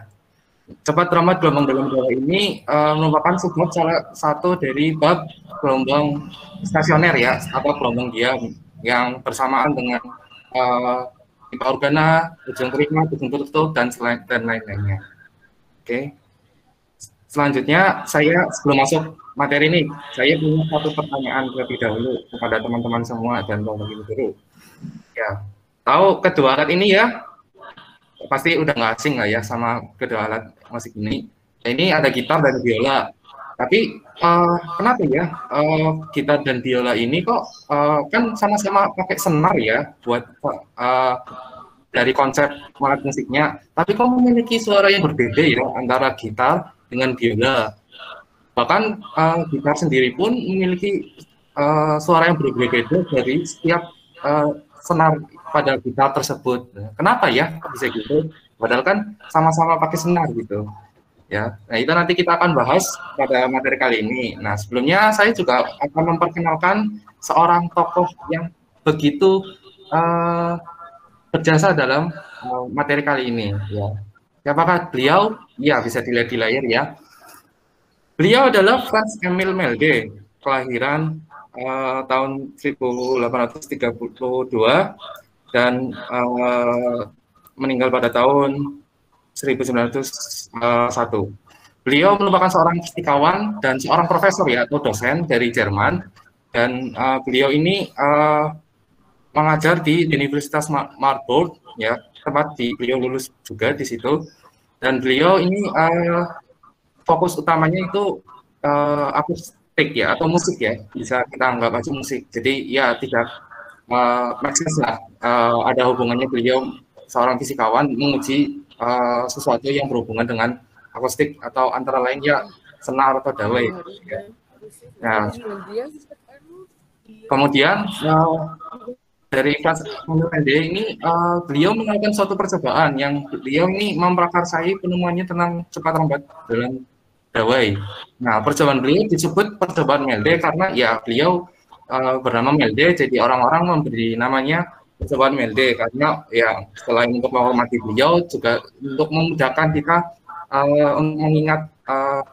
Cepat rambat gelombang dalam dawai ini merupakan subbab salah satu dari bab gelombang stasioner ya, atau gelombang diam yang bersamaan dengan pipa organa, ujung prima, ujung tertutup, dan lain-lainnya. Oke. Selanjutnya, saya sebelum masuk materi ini, saya punya satu pertanyaan terlebih dahulu kepada teman-teman semua dan Bapak Ibu guru. Ya, tahu kedua alat ini ya? Pasti udah nggak asing lah ya sama kedua alat musik ini. Ini ada gitar dan biola. Tapi kenapa ya gitar dan biola ini kok kan sama-sama pakai senar ya buat dari konsep alat musiknya, tapi kok memiliki suara yang berbeda ya antara gitar dengan biola. Bahkan gitar sendiri pun memiliki suara yang berbeda dari setiap senar pada gitar tersebut. Kenapa ya bisa gitu? Padahal kan sama-sama pakai senar gitu. Ya, nah itu nanti kita akan bahas pada materi kali ini. Nah, sebelumnya saya juga akan memperkenalkan seorang tokoh yang begitu berjasa dalam materi kali ini. Ya, siapakah beliau? Ya, bisa dilihat di layar ya. Beliau adalah Franz Emil Melde, kelahiran tahun 1832 dan meninggal pada tahun 1901. Beliau merupakan seorang fistikawan dan seorang profesor ya atau dosen dari Jerman, dan beliau ini mengajar di Universitas Marburg ya, tempat beliau lulus juga di situ, dan beliau ini fokus utamanya itu akustik ya atau musik ya, bisa kita anggap aja musik. Jadi ya tidak make sense lah ada hubungannya beliau seorang fisikawan menguji sesuatu yang berhubungan dengan akustik atau antara lain ya senar atau dawai. Nah, kemudian dari kelas ini beliau melakukan suatu percobaan yang beliau ini memprakarsai penemuannya tentang cepat rambat dalam dawai. Nah, percobaan beliau disebut percobaan Melde karena ya beliau bernama Melde, jadi orang-orang memberi namanya percobaan Melde karena ya selain untuk menghormati beliau juga untuk memudahkan kita untuk mengingat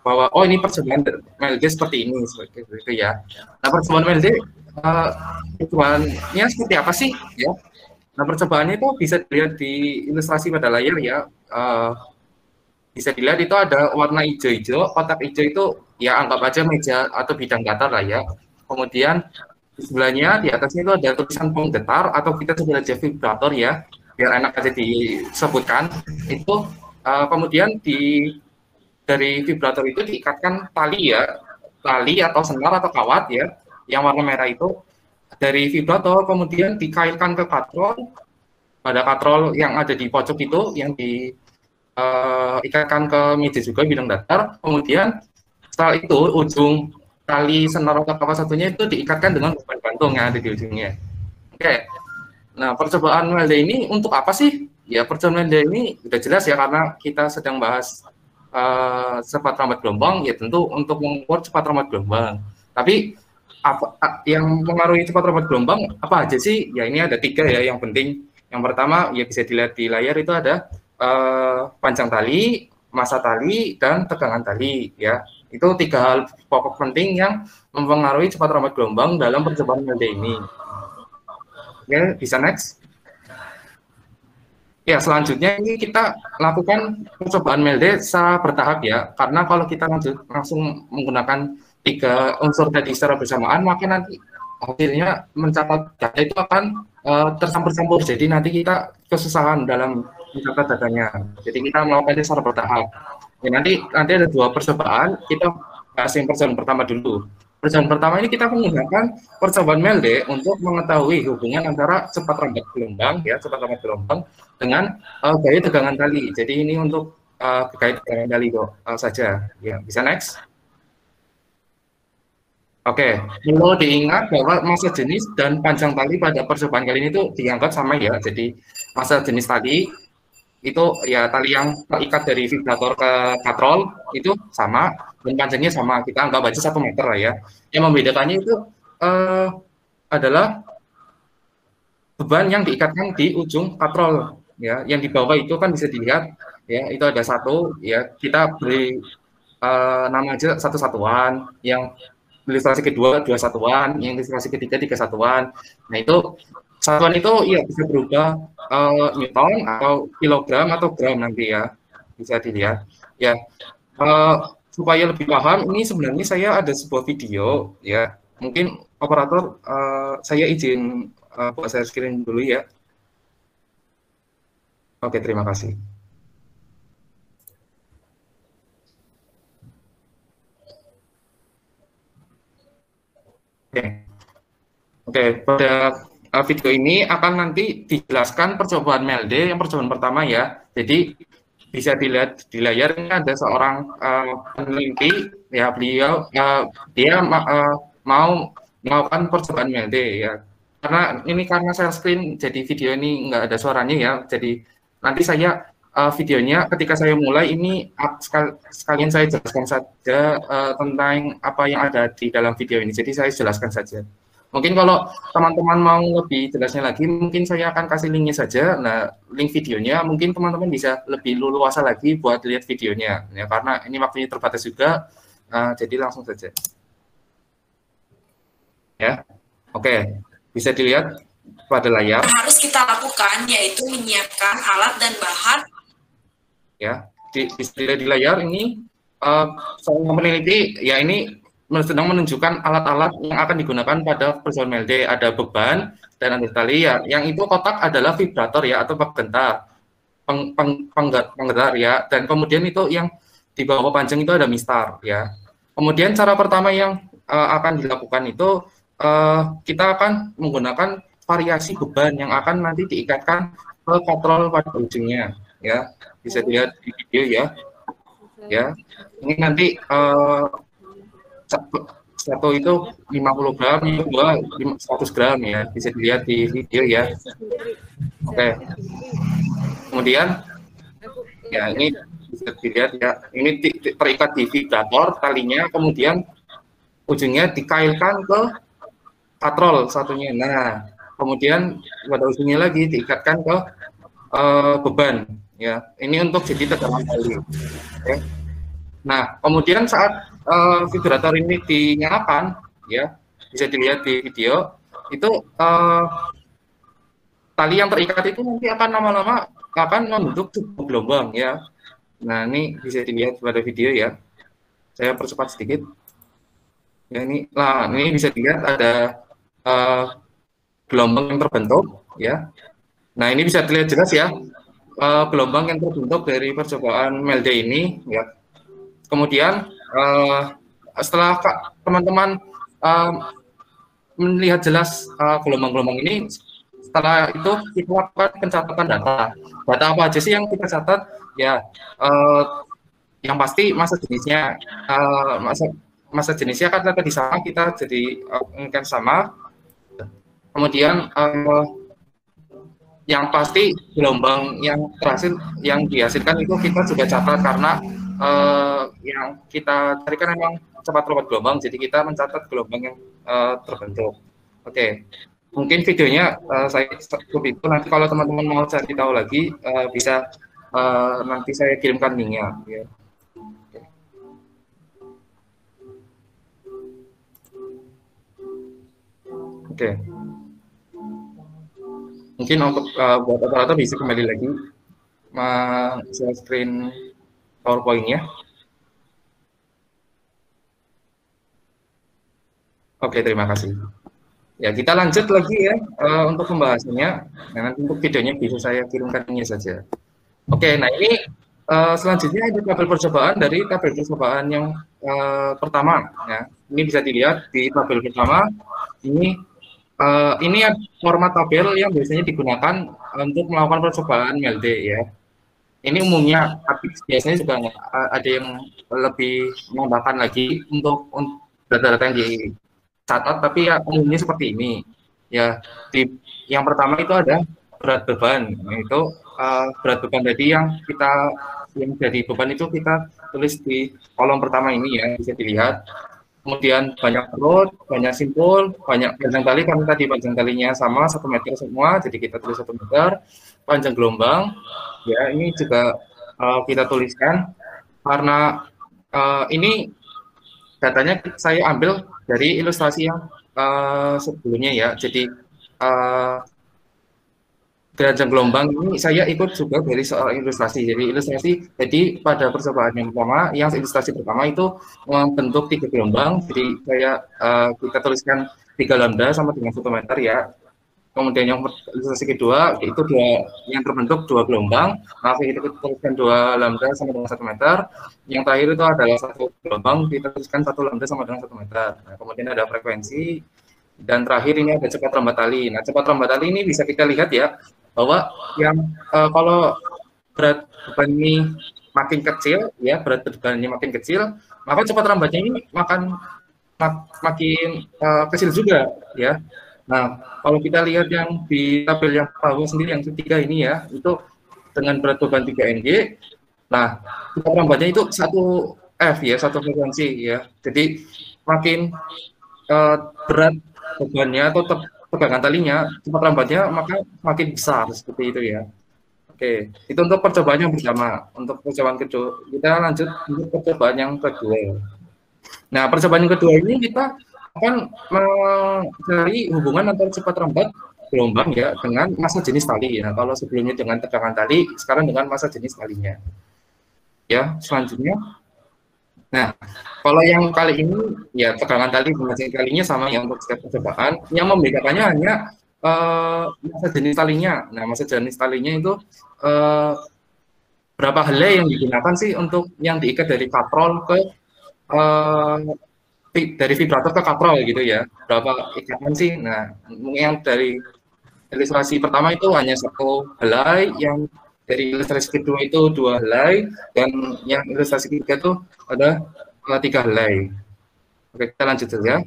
bahwa oh ini percobaan Melde seperti ini seperti itu ya. Nah, percobaan Melde percobaannya seperti apa sih ya? Nah, percobaannya itu bisa dilihat di ilustrasi pada layar ya. Bisa dilihat itu ada warna hijau-hijau, kotak hijau itu ya anggap aja meja atau bidang datar lah ya. Kemudian di sebelahnya, di atasnya itu ada tulisan penggetar atau kita sebut aja vibrator ya, biar enak aja disebutkan. Itu kemudian dari vibrator itu diikatkan tali ya, tali atau senar atau kawat ya, yang warna merah itu dari vibrator kemudian dikaitkan ke katrol. Pada katrol yang ada di pojok itu yang diikatkan ke meja juga bidang datar. Kemudian setelah itu ujung tali senar atau kawat satunya itu diikatkan dengan beban gantung yang ada di ujungnya. Oke. Nah, percobaan weld ini untuk apa sih? Ya, percobaan weld ini sudah jelas ya, karena kita sedang bahas cepat rambat gelombang, ya tentu untuk mengukur cepat rambat gelombang. Tapi apa yang mempengaruhi cepat rambat gelombang apa aja sih? Ya, ini ada 3 ya yang penting. Yang pertama, ya bisa dilihat di layar itu ada panjang tali, massa tali, dan tegangan tali ya. Itu 3 hal pokok penting yang mempengaruhi cepat rambat gelombang dalam percobaan weld ini. Oke, bisa next. Ya, selanjutnya ini kita lakukan percobaan melde secara bertahap ya. Karena kalau kita langsung menggunakan 3 unsur tadi secara bersamaan, maka nanti hasilnya mencatat data itu akan tercampur-campur. Jadi nanti kita kesusahan dalam mencatat datanya. Jadi kita melakukannya secara bertahap. Ya, nanti ada 2 percobaan. Kita bahas yang percobaan pertama dulu. Percobaan pertama ini kita menggunakan percobaan melde untuk mengetahui hubungan antara cepat rambat gelombang ya, cepat rambat gelombang dengan gaya tegangan tali. Jadi ini untuk gaya tegangan tali saja. Ya, bisa next. Oke, perlu diingat bahwa massa jenis dan panjang tali pada percobaan kali ini itu dianggap sama ya. Jadi massa jenis tali itu ya tali yang terikat dari vibrator ke katrol itu sama dan panjangnya sama. Kita anggap aja 1 meter lah ya. Yang membedakannya itu adalah beban yang diikatkan di ujung katrol ya. Yang di bawah itu kan bisa dilihat ya, itu ada 1 ya. Kita beri nama aja 1 satuan, yang ilustrasi kedua 2 satuan, yang ilustrasi ketiga 3 satuan. Nah, itu satuan itu ya bisa berubah newton atau kilogram atau gram nanti ya, bisa dilihat ya. Supaya lebih paham, ini sebenarnya saya ada sebuah video ya, mungkin operator saya izin buat saya screen dulu ya. Oke, terima kasih. Oke, pada video ini akan nanti dijelaskan percobaan melde yang percobaan pertama ya. Jadi bisa dilihat di layar ini ada seorang peneliti ya, beliau dia mau melakukan percobaan melde ya. Karena share screen jadi video ini nggak ada suaranya ya. Jadi nanti saya videonya ketika saya mulai ini sekalian saya jelaskan saja tentang apa yang ada di dalam video ini. Jadi saya jelaskan saja. Mungkin kalau teman-teman mau lebih jelasnya lagi, mungkin saya akan kasih linknya saja. Nah, link videonya mungkin teman-teman bisa lebih luasa lagi buat lihat videonya. Ya, karena ini waktunya terbatas juga, jadi langsung saja. Ya, oke, bisa dilihat pada layar. Harus kita lakukan yaitu menyiapkan alat dan bahan. Ya, di layar ini seorang peneliti ya ini sedang menunjukkan alat-alat yang akan digunakan pada percobaan melde. Ada beban dan ada tali ya. Yang itu kotak adalah vibrator ya atau penggetar, penggetar ya. Dan kemudian itu yang di bawah panjang itu ada mistar ya. Kemudian cara pertama yang akan dilakukan itu kita akan menggunakan variasi beban yang akan nanti diikatkan ke katrol pada ujungnya ya. Bisa dilihat di video ya. Ya. Ini nanti satu itu 50 gram, yang kedua 100 gram ya, bisa dilihat di video ya. Oke. Kemudian ya ini bisa dilihat ya, ini terikat di vibrator talinya, kemudian ujungnya dikaitkan ke katrol satunya. Nah, kemudian pada ujungnya lagi diikatkan ke beban ya. Ini untuk jadi tegangan tali. Oke. Nah, kemudian saat vibrator ini dinyalakan, ya bisa dilihat di video, itu tali yang terikat itu nanti akan lama-lama akan membentuk sebuah gelombang, ya. Nah, ini bisa dilihat pada video ya. Saya percepat sedikit. Ya, ini bisa dilihat ada gelombang yang terbentuk, ya. Nah, ini bisa dilihat jelas ya, gelombang yang terbentuk dari percobaan Melde ini, ya. Kemudian setelah teman-teman melihat jelas gelombang-gelombang ini, setelah itu kita lakukan pencatatan data. Data apa aja sih yang kita catat? Ya, yang pasti masa jenisnya, masa jenisnya kan tadi sama, kita jadi kan sama. Kemudian yang pasti gelombang yang berhasil, yang dihasilkan itu kita juga catat karena yang kita carikan memang cepat lompat gelombang, jadi kita mencatat gelombang yang terbentuk. Oke, mungkin videonya saya cukup itu. Nanti kalau teman-teman mau cari tahu lagi bisa nanti saya kirimkan linknya. Ya. Oke. Mungkin untuk buat operator bisa kembali lagi share screen PowerPoint-nya. Oke, terima kasih. Ya, kita lanjut lagi ya untuk pembahasannya. Nah, nanti untuk videonya bisa saya kirimkan ini saja. Oke, nah ini selanjutnya ada tabel percobaan dari tabel percobaan yang pertama. Ya, ini bisa dilihat di tabel pertama. Ini format tabel yang biasanya digunakan untuk melakukan percobaan Melde ya. Ini umumnya, tapi biasanya juga ada yang lebih menambahkan lagi untuk data-data yang dicatat, tapi ya umumnya seperti ini. Ya, yang pertama itu ada berat beban. Itu berat beban tadi yang jadi beban itu kita tulis di kolom pertama ini ya, bisa dilihat. Kemudian banyak perut, banyak simpul, banyak panjang tali, karena tadi panjang talinya sama 1 meter semua, jadi kita tulis 1 meter. Panjang gelombang, ya ini juga kita tuliskan, karena ini datanya saya ambil dari ilustrasi yang sebelumnya ya, jadi derajat gelombang ini saya ikut juga dari soal ilustrasi. Jadi pada percobaan yang pertama, yang ilustrasi pertama itu membentuk 3 gelombang. Jadi kita tuliskan 3 lambda sama dengan 1 meter ya. Kemudian yang ilustrasi kedua itu yang terbentuk 2 gelombang. Maka kita tuliskan 2 lambda sama dengan 1 meter. Yang terakhir itu adalah 1 gelombang, kita tuliskan 1 lambda sama dengan 1 meter. Nah, kemudian ada frekuensi. Dan terakhir ini ada cepat lambat tali. Nah, cepat lambat tali ini bisa kita lihat ya, bahwa yang kalau berat beban ini makin kecil, ya berat bebannya makin kecil, maka cepat lambatnya ini makin kecil juga, ya. Nah, kalau kita lihat yang di tabel yang bawah sendiri, yang ketiga ini ya, itu dengan berat beban 3 Ng, nah cepat lambatnya itu 1 F ya, 1 frekuensi ya. Jadi makin berat bebannya atau tegangan talinya, cepat lambatnya maka makin besar seperti itu ya. Oke, itu untuk percobaan yang pertama. Untuk percobaan kedua, kita lanjut untuk percobaan yang kedua. Nah, percobaan yang kedua ini kita akan mencari hubungan antara cepat lambat gelombang ya dengan massa jenis tali. Nah, kalau sebelumnya dengan tegangan tali, sekarang dengan massa jenis talinya. Ya, selanjutnya. Nah, kalau yang kali ini ya tegangan tali dengan jenis talinya sama ya untuk setiap percobaan. Yang membedakannya hanya massa jenis talinya. Nah, massa jenis talinya itu berapa helai yang digunakan sih untuk yang diikat dari kaprol ke dari vibrator ke kaprol gitu ya. Berapa ikatan sih? Nah, yang dari ilustrasi pertama itu hanya 1 helai, yang dari ilustrasi kedua itu 2 helai, dan yang ilustrasi ketiga itu ada 3 helai. Oke, kita lanjut saja.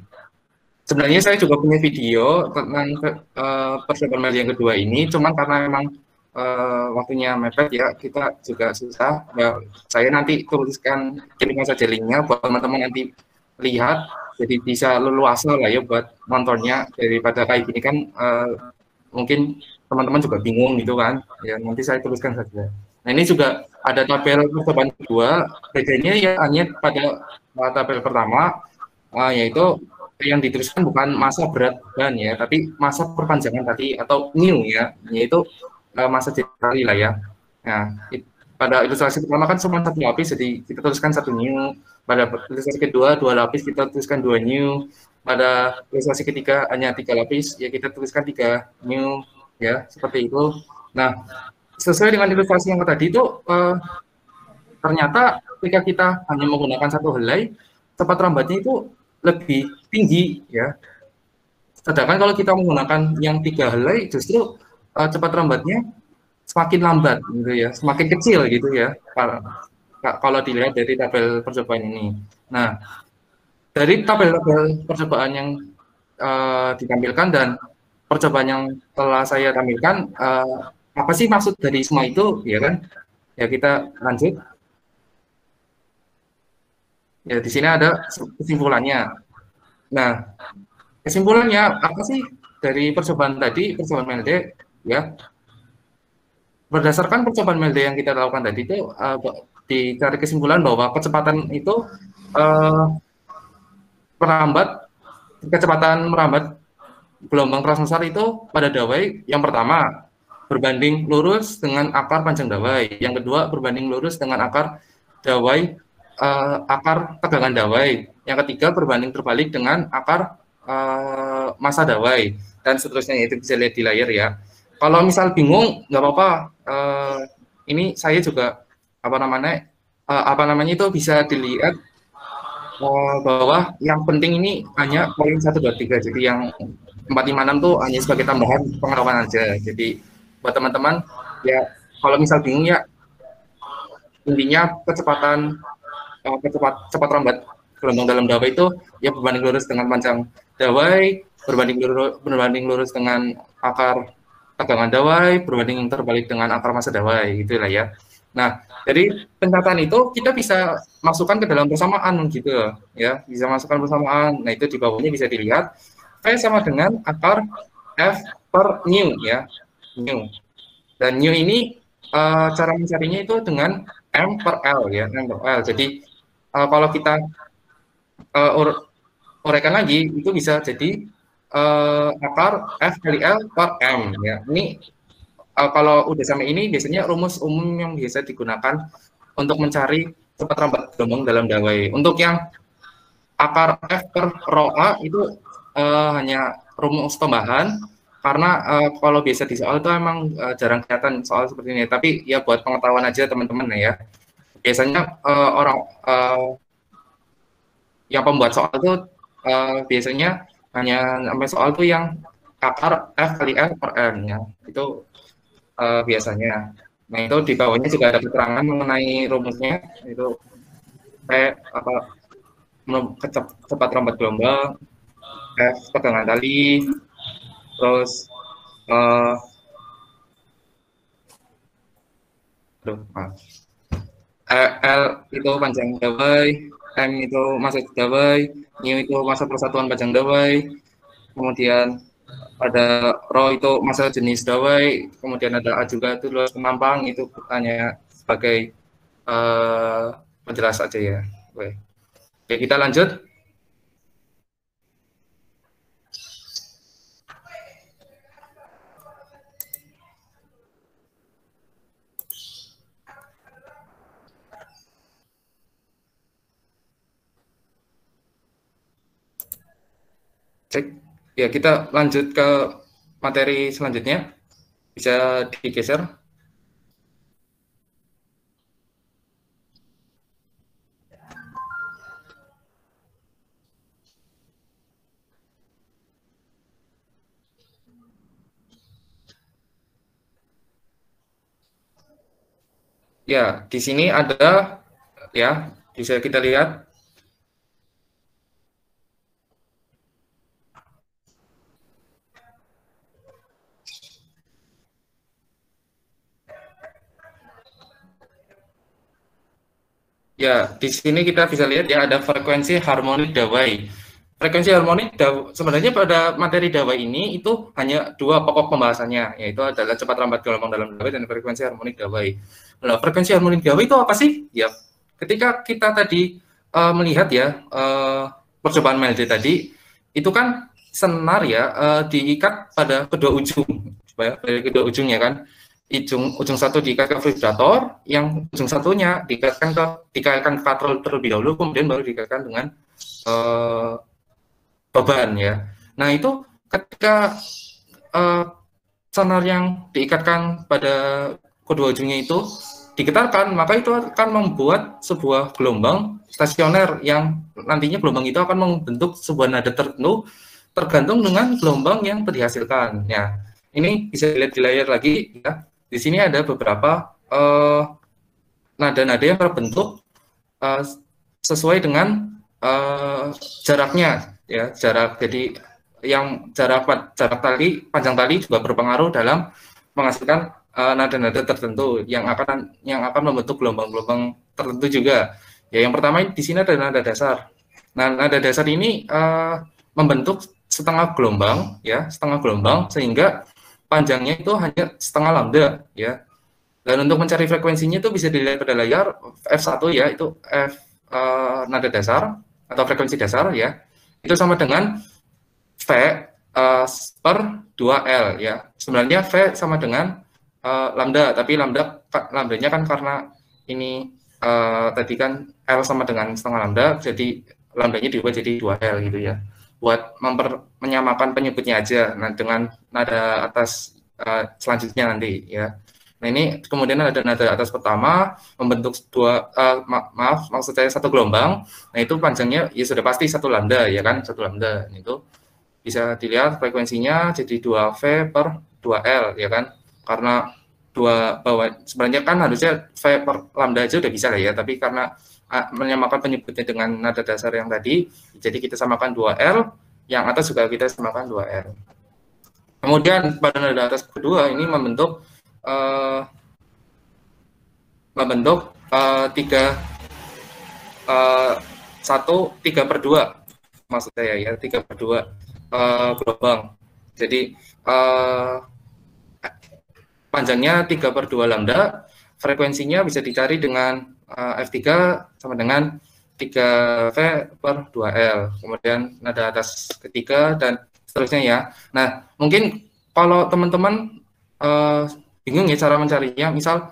Sebenarnya saya juga punya video tentang percobaan Melde yang kedua ini, cuman karena memang waktunya mepet ya, kita juga susah. Ya, saya nanti tuliskan, kirimkan saja linknya buat teman-teman nanti lihat, jadi bisa leluasa lah ya buat nontonnya. Daripada kayak gini kan mungkin teman-teman juga bingung gitu kan ya, nanti saya tuliskan saja. Nah, ini juga ada tabel percobaan kedua, bedanya ya hanya pada tabel pertama, yaitu yang dituliskan bukan massa berat beban ya, tapi massa perpanjangan tadi atau new ya, yaitu massa jenis tali lah ya. Nah, pada ilustrasi pertama kan cuma 1 lapis, jadi kita tuliskan 1 new. Pada ilustrasi kedua 2 lapis kita tuliskan 2 new. Pada ilustrasi ketiga hanya 3 lapis, ya kita tuliskan 3 new, ya seperti itu. Nah, sesuai dengan ilustrasi yang tadi itu, ternyata ketika kita hanya menggunakan 1 helai, cepat rambatnya itu lebih tinggi, ya. Sedangkan kalau kita menggunakan yang 3 helai, justru cepat rambatnya semakin lambat, gitu ya, semakin kecil, gitu ya. Kalau dilihat dari tabel percobaan ini. Nah, dari tabel-tabel percobaan yang ditampilkan dan percobaan yang telah saya tampilkan, apa sih maksud dari semua itu, ya kan? Ya kita lanjut. Ya di sini ada kesimpulannya. Nah, kesimpulannya apa sih dari percobaan tadi, percobaan Melde, ya? Berdasarkan percobaan Melde yang kita lakukan tadi itu, dicari kesimpulan bahwa kecepatan itu kecepatan merambat gelombang transversal itu pada dawai yang pertama berbanding lurus dengan akar panjang dawai, yang kedua berbanding lurus dengan akar dawai akar tegangan dawai, yang ketiga berbanding terbalik dengan akar massa dawai, dan seterusnya. Itu bisa lihat di layar ya. Kalau misal bingung nggak apa-apa, ini saya juga apa namanya itu bisa dilihat bahwa yang penting ini hanya poin 1, 2, 3. Jadi yang 4, 5, 6 tuh hanya sebagai tambahan pengetahuan aja. Jadi buat teman-teman ya, kalau misal bingung ya, intinya cepat rambat gelombang dalam dawai itu ya berbanding lurus dengan panjang dawai, berbanding lurus dengan akar tegangan dawai, berbanding terbalik dengan akar massa dawai, gitulah ya. Nah, dari pencatatan itu kita bisa masukkan ke dalam persamaan gitu ya, bisa masukkan persamaan. Nah, itu di bawahnya bisa dilihat V sama dengan akar F per new ya, new. Dan new ini cara mencarinya itu dengan M per L ya, M per L. Jadi kalau kita uraikan lagi itu bisa jadi akar F kali L per M ya. Ini kalau udah sampai ini biasanya rumus umum yang biasa digunakan untuk mencari cepat rambat gelombang dalam dawai. Untuk yang akar F per rho A itu hanya rumus tambahan, karena kalau biasa di soal itu emang jarang kelihatan soal seperti ini. Tapi ya buat pengetahuan aja teman-teman ya. Biasanya orang yang pembuat soal itu biasanya hanya sampai soal tuh yang akar F kali L per M ya. Itu biasanya. Nah, itu di bawahnya juga ada keterangan mengenai rumusnya, itu cepat rambat gelombang, F tegangan tali, terus L itu panjang dawai, M itu massa dawai, new itu massa persatuan panjang dawai, kemudian ada rho itu massa jenis dawai, kemudian ada A juga itu luas pemampang, itu hanya sebagai penjelas aja ya. Oke, kita lanjut. Cek. Ya, kita lanjut ke materi selanjutnya. Bisa digeser. Ya, di sini ada ya, bisa kita lihat. Ya, di sini kita bisa lihat ya ada frekuensi harmonik dawai. Frekuensi harmonik sebenarnya pada materi dawai ini itu hanya 2 pokok pembahasannya, yaitu adalah cepat rambat gelombang dalam dawai dan frekuensi harmonik dawai. Nah, frekuensi harmonik dawai itu apa sih? Ya, ketika kita tadi melihat ya percobaan Melde tadi, itu kan senar ya diikat pada kedua ujung, supaya dari kedua ujungnya kan. ujung satu diikatkan ke vibrator, yang ujung satunya dikaitkan ke katrol terlebih dahulu, kemudian baru dikaitkan dengan beban ya. Nah itu ketika sonar yang diikatkan pada kedua ujungnya itu digetarkan, maka itu akan membuat sebuah gelombang stasioner yang nantinya gelombang itu akan membentuk sebuah nada tertentu tergantung dengan gelombang yang dihasilkan. Ya, ini bisa dilihat di layar lagi ya. Di sini ada beberapa nada-nada yang terbentuk sesuai dengan jaraknya ya, jarak. Jadi yang jarak tali, panjang tali juga berpengaruh dalam menghasilkan nada-nada tertentu yang akan membentuk gelombang-gelombang tertentu juga. Ya, yang pertama di sini ada nada dasar. Nah, nada dasar ini membentuk setengah gelombang ya, setengah gelombang sehingga panjangnya itu hanya setengah lambda ya. Dan untuk mencari frekuensinya itu bisa dilihat pada layar F1 ya, itu F nada dasar atau frekuensi dasar ya. Itu sama dengan V per 2L ya. Sebenarnya V sama dengan lambda, tapi lambdanya kan karena ini tadi kan L sama dengan setengah lambda, jadi lambdanya diubah jadi 2L gitu ya. Buat menyamakan penyebutnya aja dengan nada atas selanjutnya nanti ya. Nah ini kemudian ada nada atas pertama membentuk maksud saya satu gelombang. Nah itu panjangnya ya sudah pasti satu lambda ya kan, satu lambda. Itu bisa dilihat frekuensinya jadi 2V per 2L ya kan, karena sebenarnya kan harusnya V per lambda aja udah bisa lah ya, tapi karena menyamakan penyebutnya dengan nada dasar yang tadi, jadi kita samakan 2L, yang atas juga kita samakan 2L. Kemudian pada nada atas kedua ini membentuk 3/2 maksud saya ya, 3/2 gelombang. Jadi panjangnya 3/2 lambda, frekuensinya bisa dicari dengan F3 sama dengan 3V per 2L. Kemudian nada atas ketiga dan seterusnya ya. Nah, mungkin kalau teman-teman bingung ya cara mencarinya, misal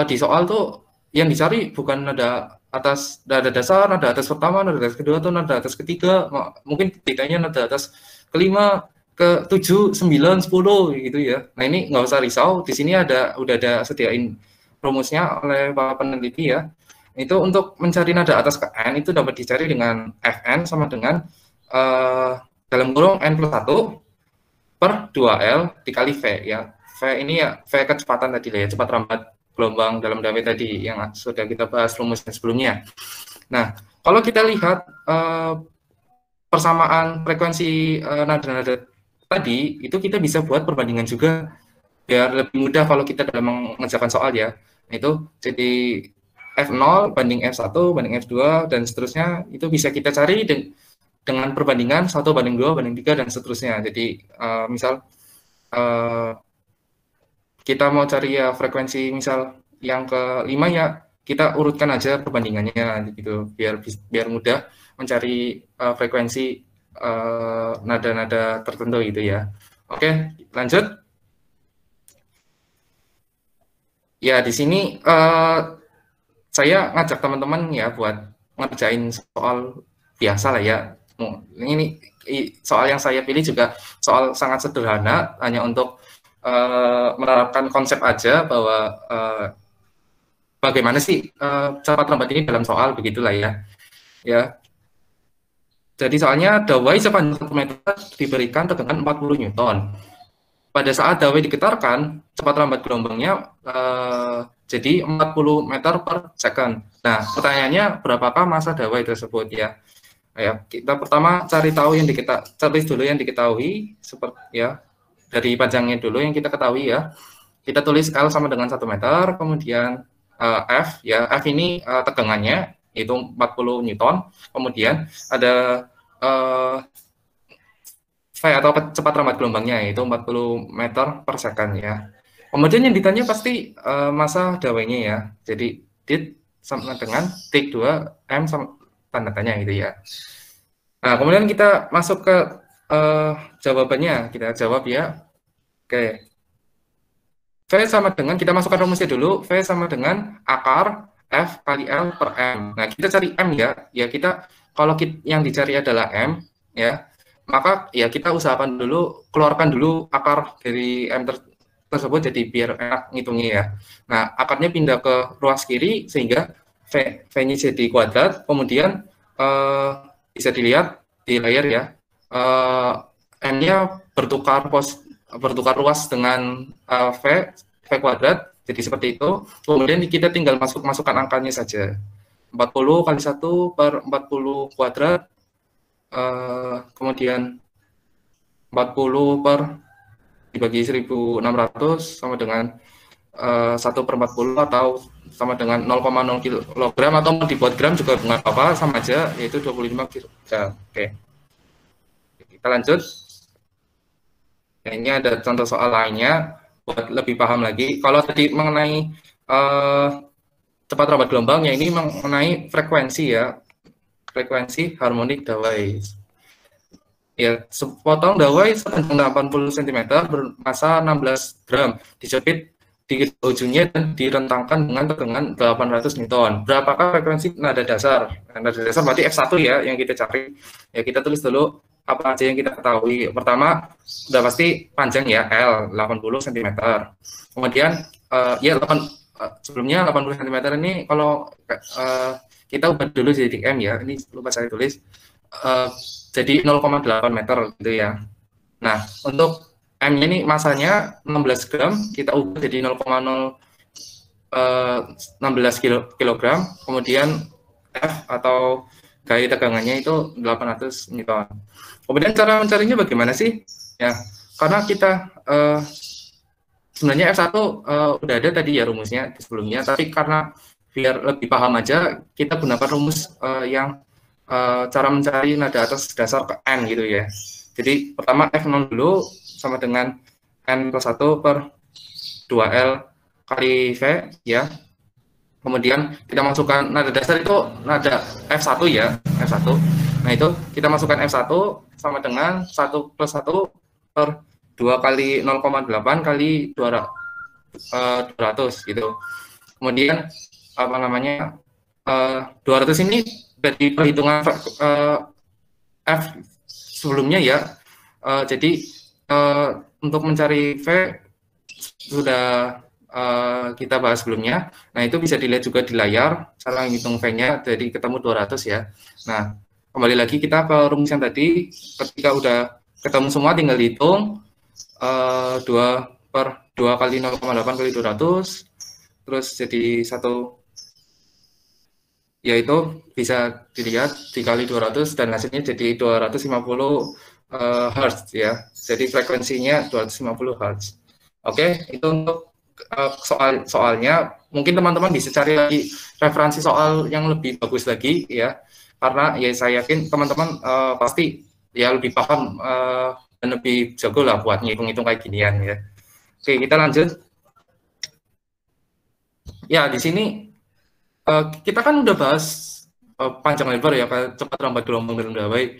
di soal tuh yang dicari bukan nada dasar, nada atas pertama, nada atas kedua, atau nada atas ketiga, mungkin tidaknya nada atas kelima, ke-7, 9, 10 gitu ya. Nah ini nggak usah risau, di sini udah ada sediain rumusnya oleh para peneliti ya. Itu untuk mencari nada atas ke N itu dapat dicari dengan Fn sama dengan dalam kurung N plus 1 per 2L dikali V ya. V ini ya V kecepatan tadi lah ya, cepat rambat gelombang dalam dawet tadi yang sudah kita bahas rumusnya sebelumnya. Nah, kalau kita lihat persamaan frekuensi nada-nada tadi, itu kita bisa buat perbandingan juga biar lebih mudah kalau kita dalam mengerjakan soal ya. Itu jadi F0 banding F1 banding F2 dan seterusnya itu bisa kita cari dengan perbandingan 1 banding 2 banding 3 dan seterusnya. Jadi misal kita mau cari ya frekuensi misal yang ke-5 ya, kita urutkan aja perbandingannya gitu biar mudah mencari frekuensi nada-nada tertentu gitu ya. Oke, lanjut. Ya, di sini saya ngajak teman-teman ya buat ngerjain soal biasa lah ya. Ini soal yang saya pilih juga soal sangat sederhana, hanya untuk menerapkan konsep aja bahwa bagaimana sih cepat lambat ini dalam soal, begitulah ya. Ya. Jadi soalnya dawai sepanjang 1 meter diberikan tegangan 40 Newton. Pada saat dawai digetarkan, cepat lambat gelombangnya jadi 40 meter per second. Nah, pertanyaannya berapakah massa dawai tersebut ya? Ya, kita pertama cari dulu yang diketahui seperti ya. Dari panjangnya dulu yang kita ketahui ya. Kita tulis L sama dengan 1 meter, kemudian F ya. F ini tegangannya itu 40 Newton. Kemudian ada V atau cepat rambat gelombangnya yaitu 40 meter per second ya. Kemudian yang ditanya pasti massa dawainya ya. Jadi dit sama dengan tik 2 M sama tanda tanya gitu ya. Nah, kemudian kita masuk ke jawabannya. Kita jawab ya. Oke. V sama dengan, kita masukkan rumusnya dulu, V sama dengan akar F kali L per M. Nah, kita cari M ya. Ya, kita, kalau yang dicari adalah M, ya, maka ya kita usahakan dulu, keluarkan dulu akar dari M tersebut, jadi biar enak ngitungnya ya. Nah, akarnya pindah ke ruas kiri, sehingga V-nya jadi kuadrat, kemudian bisa dilihat di layar ya, M-nya bertukar ruas dengan V kuadrat, jadi seperti itu. Kemudian kita tinggal masukkan angkanya saja. 40 kali 1 per 40 kuadrat, kemudian 40 per dibagi 1600 sama dengan 1 per 40 atau sama dengan 0,0 kilogram, atau mau dibuat gram juga nggak apa-apa, sama aja, yaitu 25 kilogram. Oke. Kita lanjut. Nah, ini ada contoh soal lainnya buat lebih paham lagi. Kalau tadi mengenai cepat lambat gelombang, ya ini mengenai frekuensi ya, frekuensi harmonik dawai. Ya, sepotong dawai sepanjang 80 cm bermasa 16 gram dijepit di ujungnya dan direntangkan dengan tegangan 800 Newton. Berapakah frekuensi nada dasar? Nada dasar berarti F1 ya yang kita cari. Ya, kita tulis dulu apa aja yang kita ketahui. Pertama, sudah pasti panjang ya, L 80 cm. Kemudian ya sebelumnya 80 cm ini kalau kita ubah dulu jadi M ya. Ini lupa saya tulis. Jadi 0,8 meter gitu ya. Nah, untuk M ini masanya 16 gram, kita ubah jadi 0,016 kilogram, kemudian F atau gaya tegangannya itu 800 Newton. Kemudian cara mencarinya bagaimana sih? Ya, karena kita sebenarnya F1 udah ada tadi ya rumusnya di sebelumnya, tapi karena biar lebih paham aja, kita gunakan rumus yang cara mencari nada atas dasar ke N gitu ya. Jadi pertama F0 dulu sama dengan N plus 1 per 2L kali V ya. Kemudian kita masukkan nada dasar itu nada F1 ya, F1. Nah itu kita masukkan F1 sama dengan 1 plus 1 per 2 kali 0,8 kali 200 gitu. Kemudian apa namanya 200 ini dari perhitungan F sebelumnya ya. Jadi untuk mencari V sudah kita bahas sebelumnya. Nah, itu bisa dilihat juga di layar cara menghitung V-nya, jadi ketemu 200 ya. Nah, kembali lagi kita ke rumus yang tadi, ketika udah ketemu semua tinggal dihitung 2 kali 0,8 kali 200, terus jadi 1, yaitu bisa dilihat dikali 200 dan hasilnya jadi 250 Hz ya. Jadi frekuensinya 250 Hz. Oke, itu untuk soalnya. Mungkin teman-teman bisa cari lagi referensi soal yang lebih bagus lagi ya. Karena ya saya yakin teman-teman pasti ya lebih paham dan lebih jago lah buat ngitung-ngitung kayak ginian ya. Oke, kita lanjut. Ya, di sini kita kan udah bahas panjang lebar ya, cepat lambat gelombang dan dawai.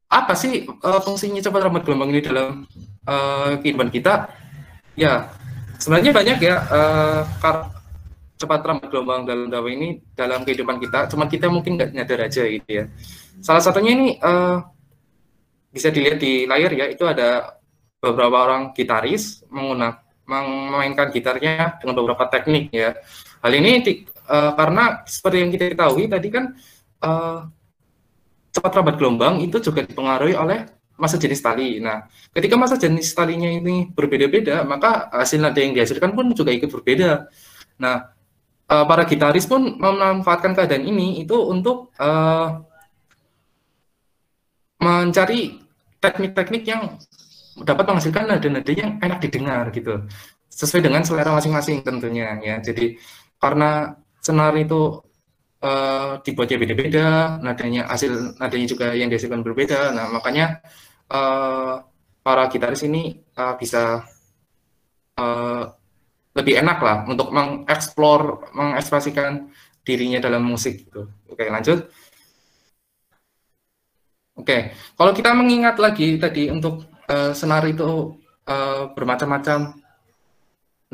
Apa sih fungsinya cepat lambat gelombang ini dalam kehidupan kita? Ya, sebenarnya banyak ya cepat lambat gelombang dalam dawai ini dalam kehidupan kita. Cuma kita mungkin nggak nyadar aja gitu ya. Salah satunya ini bisa dilihat di layar ya, itu ada beberapa orang gitaris memainkan gitarnya dengan beberapa teknik ya. Hal ini karena seperti yang kita ketahui tadi kan cepat lambat gelombang itu juga dipengaruhi oleh massa jenis tali. Nah, ketika massa jenis talinya ini berbeda-beda, maka hasil nada yang dihasilkan pun juga ikut berbeda. Nah, para gitaris pun memanfaatkan keadaan ini itu untuk mencari teknik-teknik yang dapat menghasilkan nada-nada yang enak didengar gitu, sesuai dengan selera masing-masing tentunya ya. Jadi karena senar itu dibuatnya beda-beda, hasil nadanya juga yang dihasilkan berbeda. Nah, makanya para gitaris ini bisa lebih enak lah untuk mengekspresikan dirinya dalam musik gitu. Oke, lanjut. Oke, kalau kita mengingat lagi tadi untuk senar itu bermacam-macam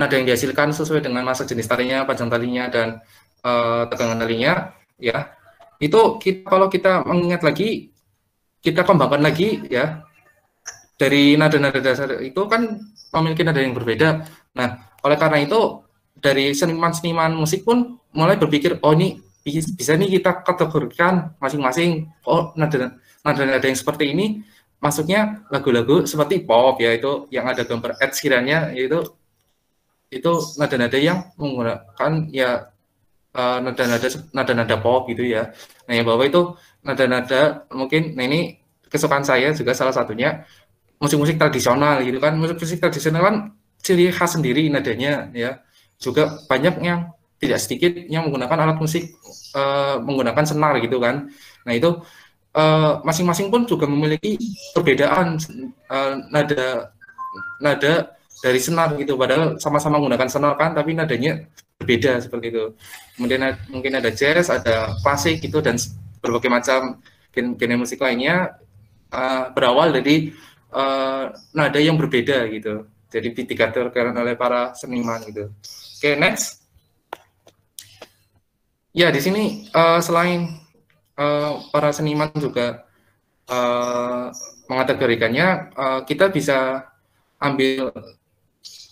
nada yang dihasilkan sesuai dengan masa jenis talinya, panjang talinya, dan tegangan talinya, ya. Itu kalau kita mengingat lagi, kita kembangkan lagi, ya, dari nada-nada dasar itu kan memiliki nada yang berbeda. Nah, oleh karena itu dari seniman-seniman musik pun mulai berpikir, oh ini bisa nih kita kategorikan masing-masing. Oh, nada-nada yang seperti ini masuknya lagu-lagu seperti pop, yaitu yang ada gambar Ed Sheeran-nya, yaitu itu nada-nada yang menggunakan ya nada-nada pop gitu ya. Nah, yang bawah itu nada-nada mungkin, nah ini kesukaan saya juga salah satunya musik-musik tradisional gitu kan. Musik-musik tradisional kan ciri khas sendiri nadanya ya. Juga banyak yang tidak sedikit yang menggunakan alat musik menggunakan senar gitu kan. Nah, itu masing-masing pun juga memiliki perbedaan nada dari senar gitu, padahal sama-sama menggunakan senar kan, tapi nadanya berbeda seperti itu. Kemudian mungkin ada jazz, ada klasik gitu, dan berbagai macam genre musik lainnya berawal dari nada yang berbeda gitu. Jadi dikategorikan oleh para seniman gitu. Oke, next. Ya, di sini selain para seniman juga mengategorikannya, kita bisa ambil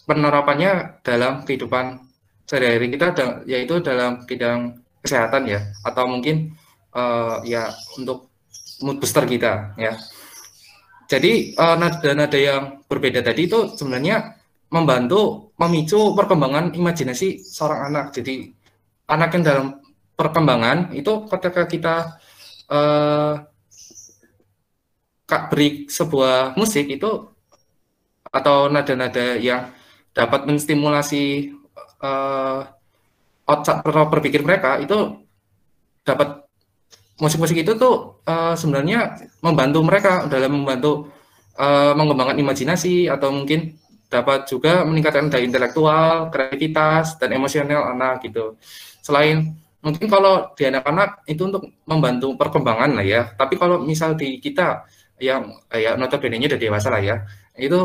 penerapannya dalam kehidupan sehari-hari kita, yaitu dalam bidang kesehatan ya, atau mungkin ya untuk mood booster kita ya. Jadi nada-nada yang berbeda tadi itu sebenarnya membantu memicu perkembangan imajinasi seorang anak. Jadi anak yang dalam perkembangan itu ketika kita beri sebuah musik itu atau nada-nada yang dapat menstimulasi otak berpikir mereka, itu dapat musik-musik itu tuh sebenarnya membantu mereka dalam membantu mengembangkan imajinasi, atau mungkin dapat juga meningkatkan daya intelektual, kreativitas, dan emosional anak gitu. Selain mungkin kalau di anak-anak itu untuk membantu perkembangan lah ya, tapi kalau misal di kita yang ya notabene-nya udah dewasa lah ya, itu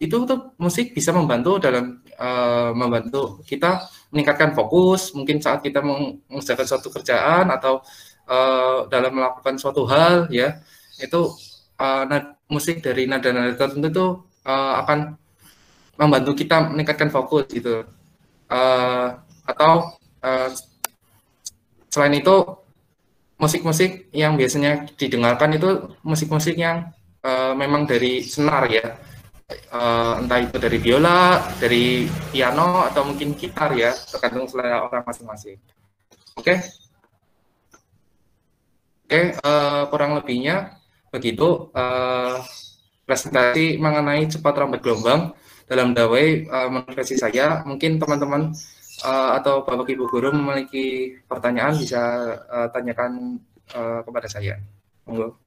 tuh musik bisa membantu dalam membantu kita meningkatkan fokus, mungkin saat kita mengerjakan suatu kerjaan atau dalam melakukan suatu hal ya, itu musik dari nada-nada tertentu itu akan membantu kita meningkatkan fokus gitu. Atau selain itu musik-musik yang biasanya didengarkan itu musik-musik yang memang dari senar ya. Entah itu dari biola, dari piano, atau mungkin gitar ya, tergantung selera orang masing-masing. Oke, kurang lebihnya begitu presentasi mengenai cepat lambat gelombang dalam dawai menurut versi saya. Mungkin teman-teman atau Bapak Ibu guru memiliki pertanyaan bisa tanyakan kepada saya. Monggo.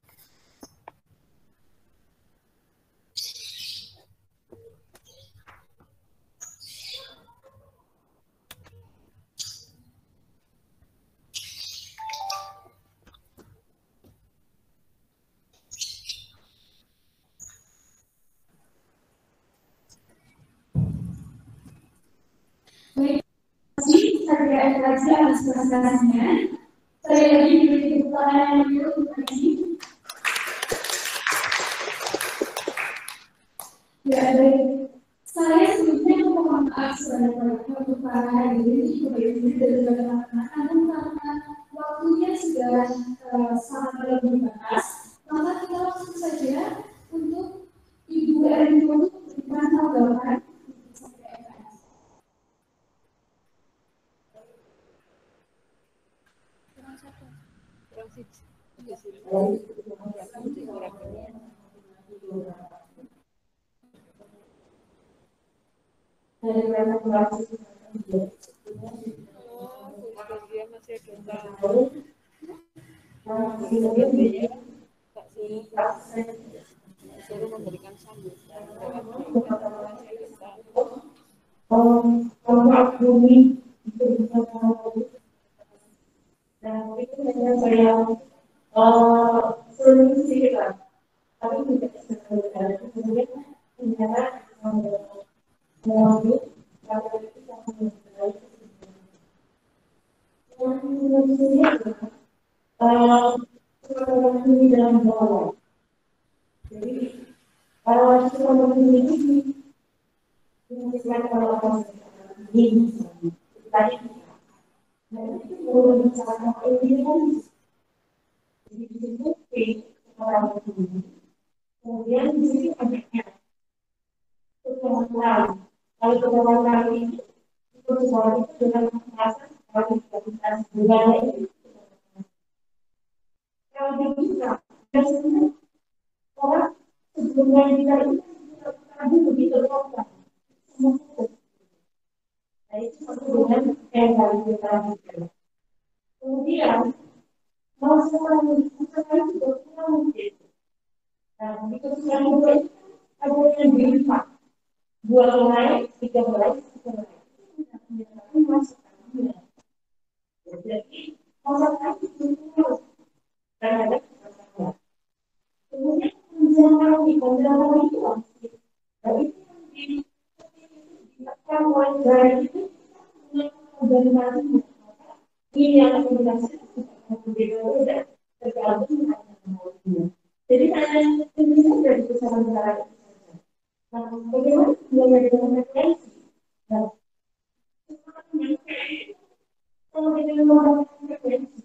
Saya atas presentasinya. Saya lagi diberi pertanyaan lagi. Ya, baik. Saya sebetulnya memohon maaf kepada hari ini dari anak-anak, karena waktunya sudah sangat terbatas. Maka kita langsung saja untuk Ibu Erwin memberikan tanggapan. Memberikan sambutan. Dan itu saya solusi kita, tapi tidak sesuai kemudian ternyata melalui cara itu yang menilai yang ini adalah ini dalam bawah. Jadi kalau ini misalnya kalau ini tadi itu baru bicara ini kan jadi itu orang ini kemudian di sini ada keterangan kalau keterangan ini itu sesuatu dengan kekerasan kalau kita budaya ini kalau bisa biasanya orang sebelumnya kita ini tadi begitu kompleks semua nah itu satu dengan yang harus kita lakukan kemudian masalah itu juga mungkin nah itu yang kedua itu ada yang berlipat dua orang tiga orang jadi masalah itu dan ada masalah kemudian penjelasan itu dari dilakukan oleh dari itu dari nanti ini yang komunikasi berbeda tergantung jadi hanya ini dari besaran negara nah bagaimana dengan frekuensi nah kalau kita menggunakan frekuensi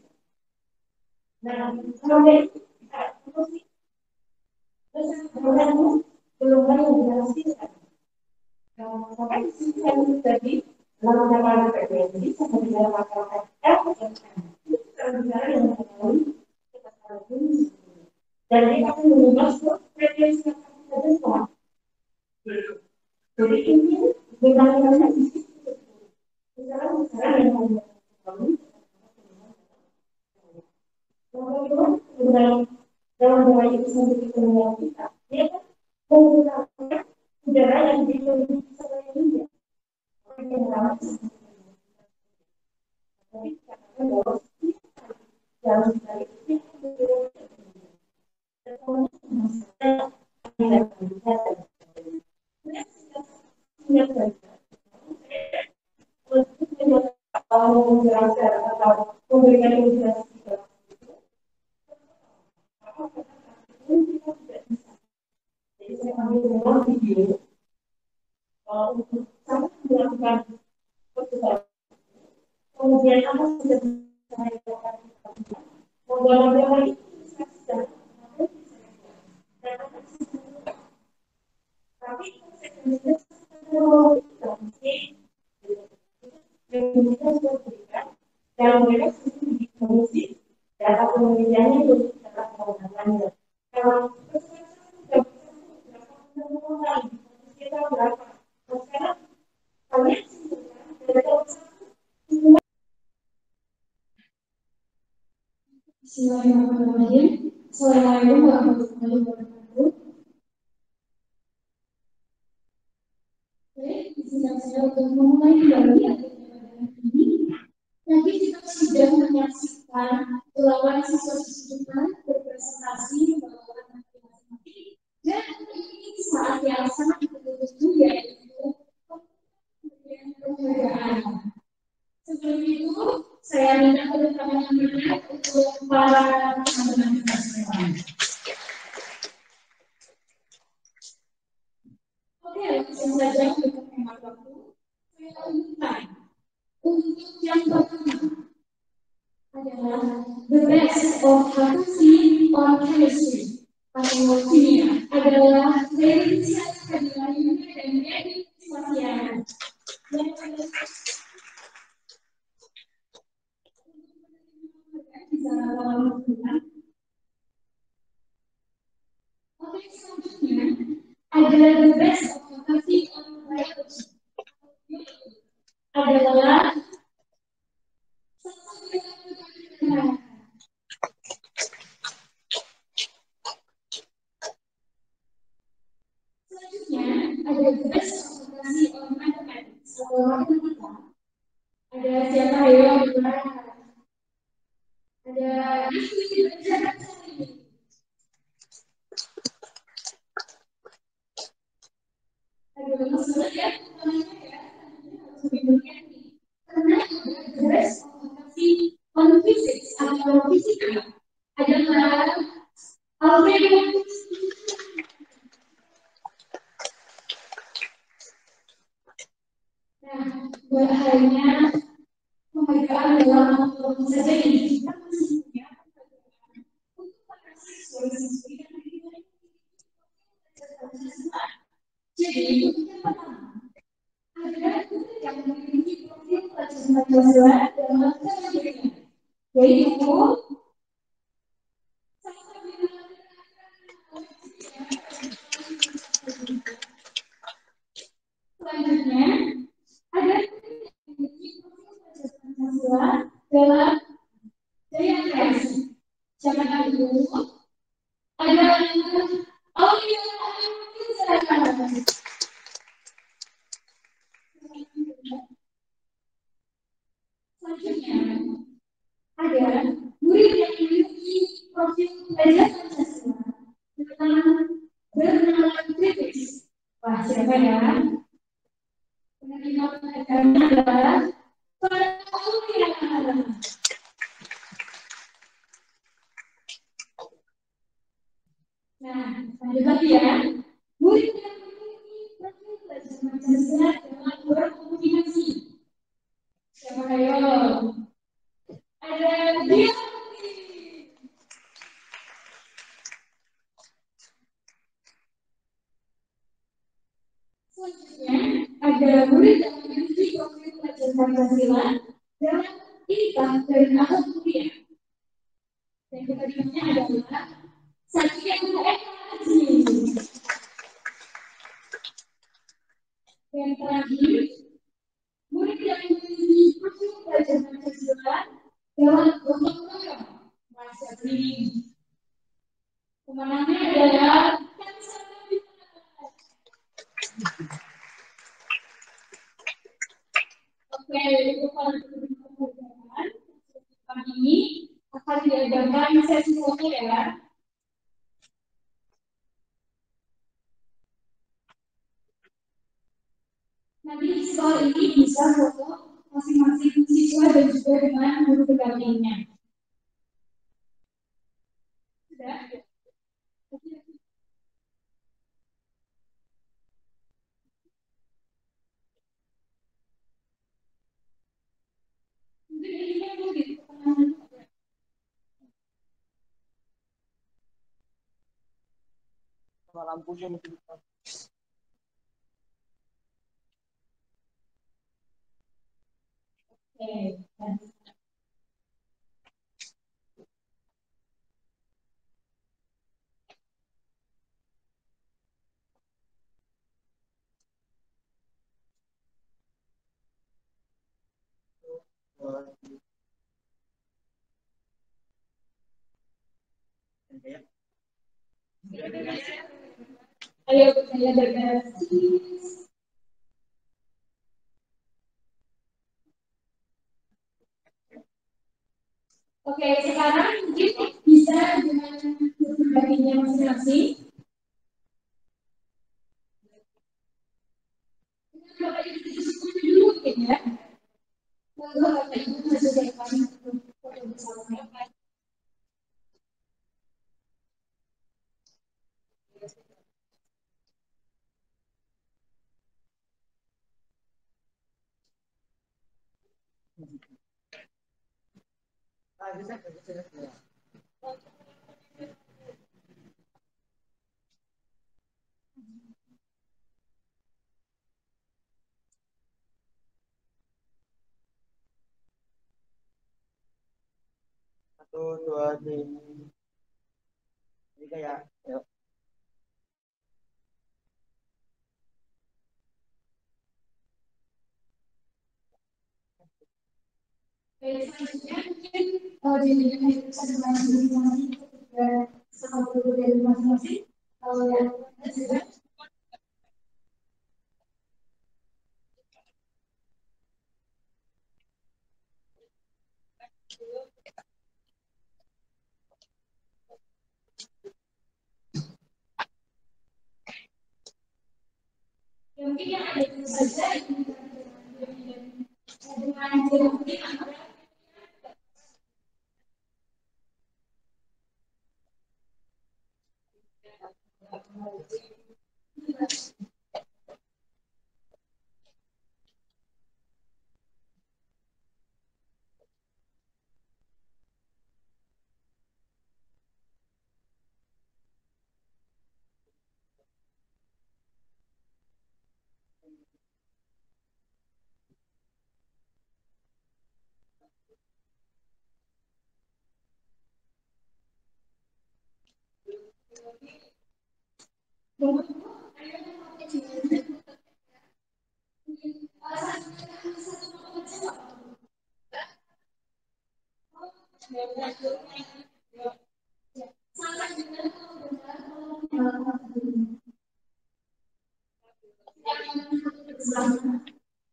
nah kalau itu kita terus belum ada yang dihasilkan. Maka di sini yang terjadi dalam jangka frekuensi seperti dalam masyarakat F itu bicara yang melalui frekuensi dan dia akan mengubah frekuensi yang kita dengar. Jadi ini benar-benar di situ. Misalnya yang melalui bagaimana dalam doa itu sendiri kemuliaan kita, dia kan menggunakan udara yang diproduksi oleh India. Yang ramah tapi katakan bahwa dalam sekali itu menjelaskan atau memberikan ilustrasi jadi saya ambil memang video untuk saya melakukan percobaan kemudian apa sudah saya lakukan membuat itu saya tapi kita sudah berikan dan mereka sudah dikomisi data penelitiannya itu dalam pengembangannya. Kalau kita berapa? Sekarang kalian Bismillahirrahmanirrahim. Assalamualaikum warahmatullahi wabarakatuh. Baik, izinkan saya untuk memulai kembali ini. Nanti kita sudah menyaksikan 8 siswa-siswi kita berpresentasi membawakan matematik dan ini saat yang sangat ditunggu yaitu penghargaan. Sebelum itu, saya minta tepuk tangan yang meriah untuk para teman-teman kita semua. Oke, langsung saja untuk hemat waktu. Saya umumkan untuk yang pertama adalah the best of faculty on chemistry atau kimia adalah dari Fadila Yuni dan Dewi Swatiana. Oke, selanjutnya adalah the best of faculty on biology adalah selanjutnya ada the best of faculty on mathematics atau matematika ada siapa ya ada ada Mungkin yang ada itu saja dengan teori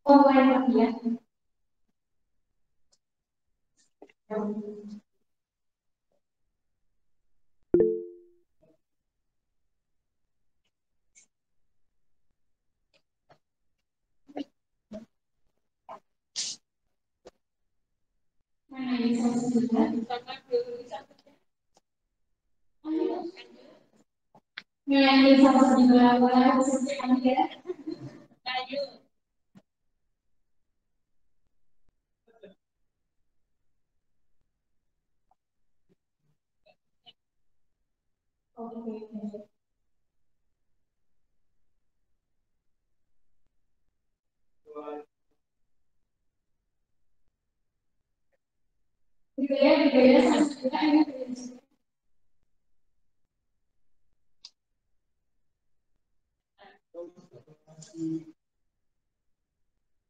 online ya. Nah, ini saya juga. Nah, ini sama juga boleh saya ya. Oke. Budaya sama juga ini.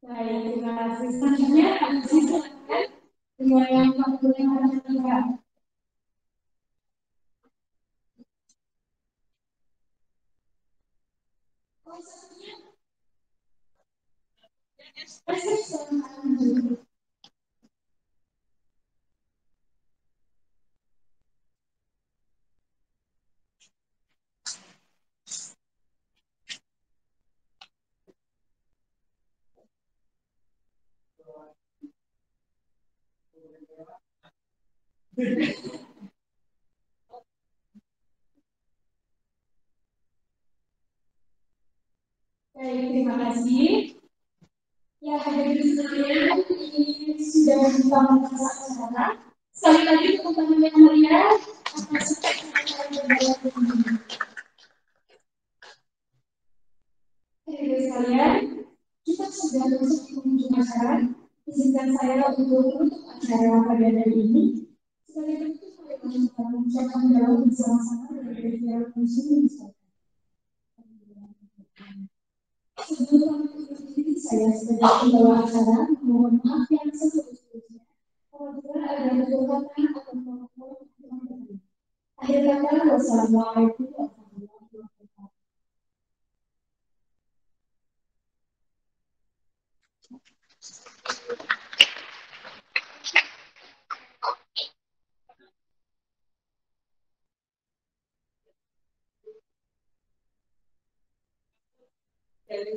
Baik, terima kasih. Selanjutnya, silakan dengan yang mempunyai harapan juga. Baik, terima kasih. Ya, hadirin sekalian, ini sudah membangun acara. Sekali lagi teman-teman yang mulia, atas kesempatan berbahagia ini. Hadirin sekalian, kita sudah masuk di penghujung acara. Izinkan saya untuk menutup acara pada hari ini. Sekaligus saya mengucapkan jawab bersama-sama dari pihak konsumen. Sebelum ini saya sebagai pembawa acara mohon maaf yang sebelumnya apabila ada kekurangan atau kekurangan. Akhir kata, wassalamualaikum warahmatullahi wabarakatuh. Dari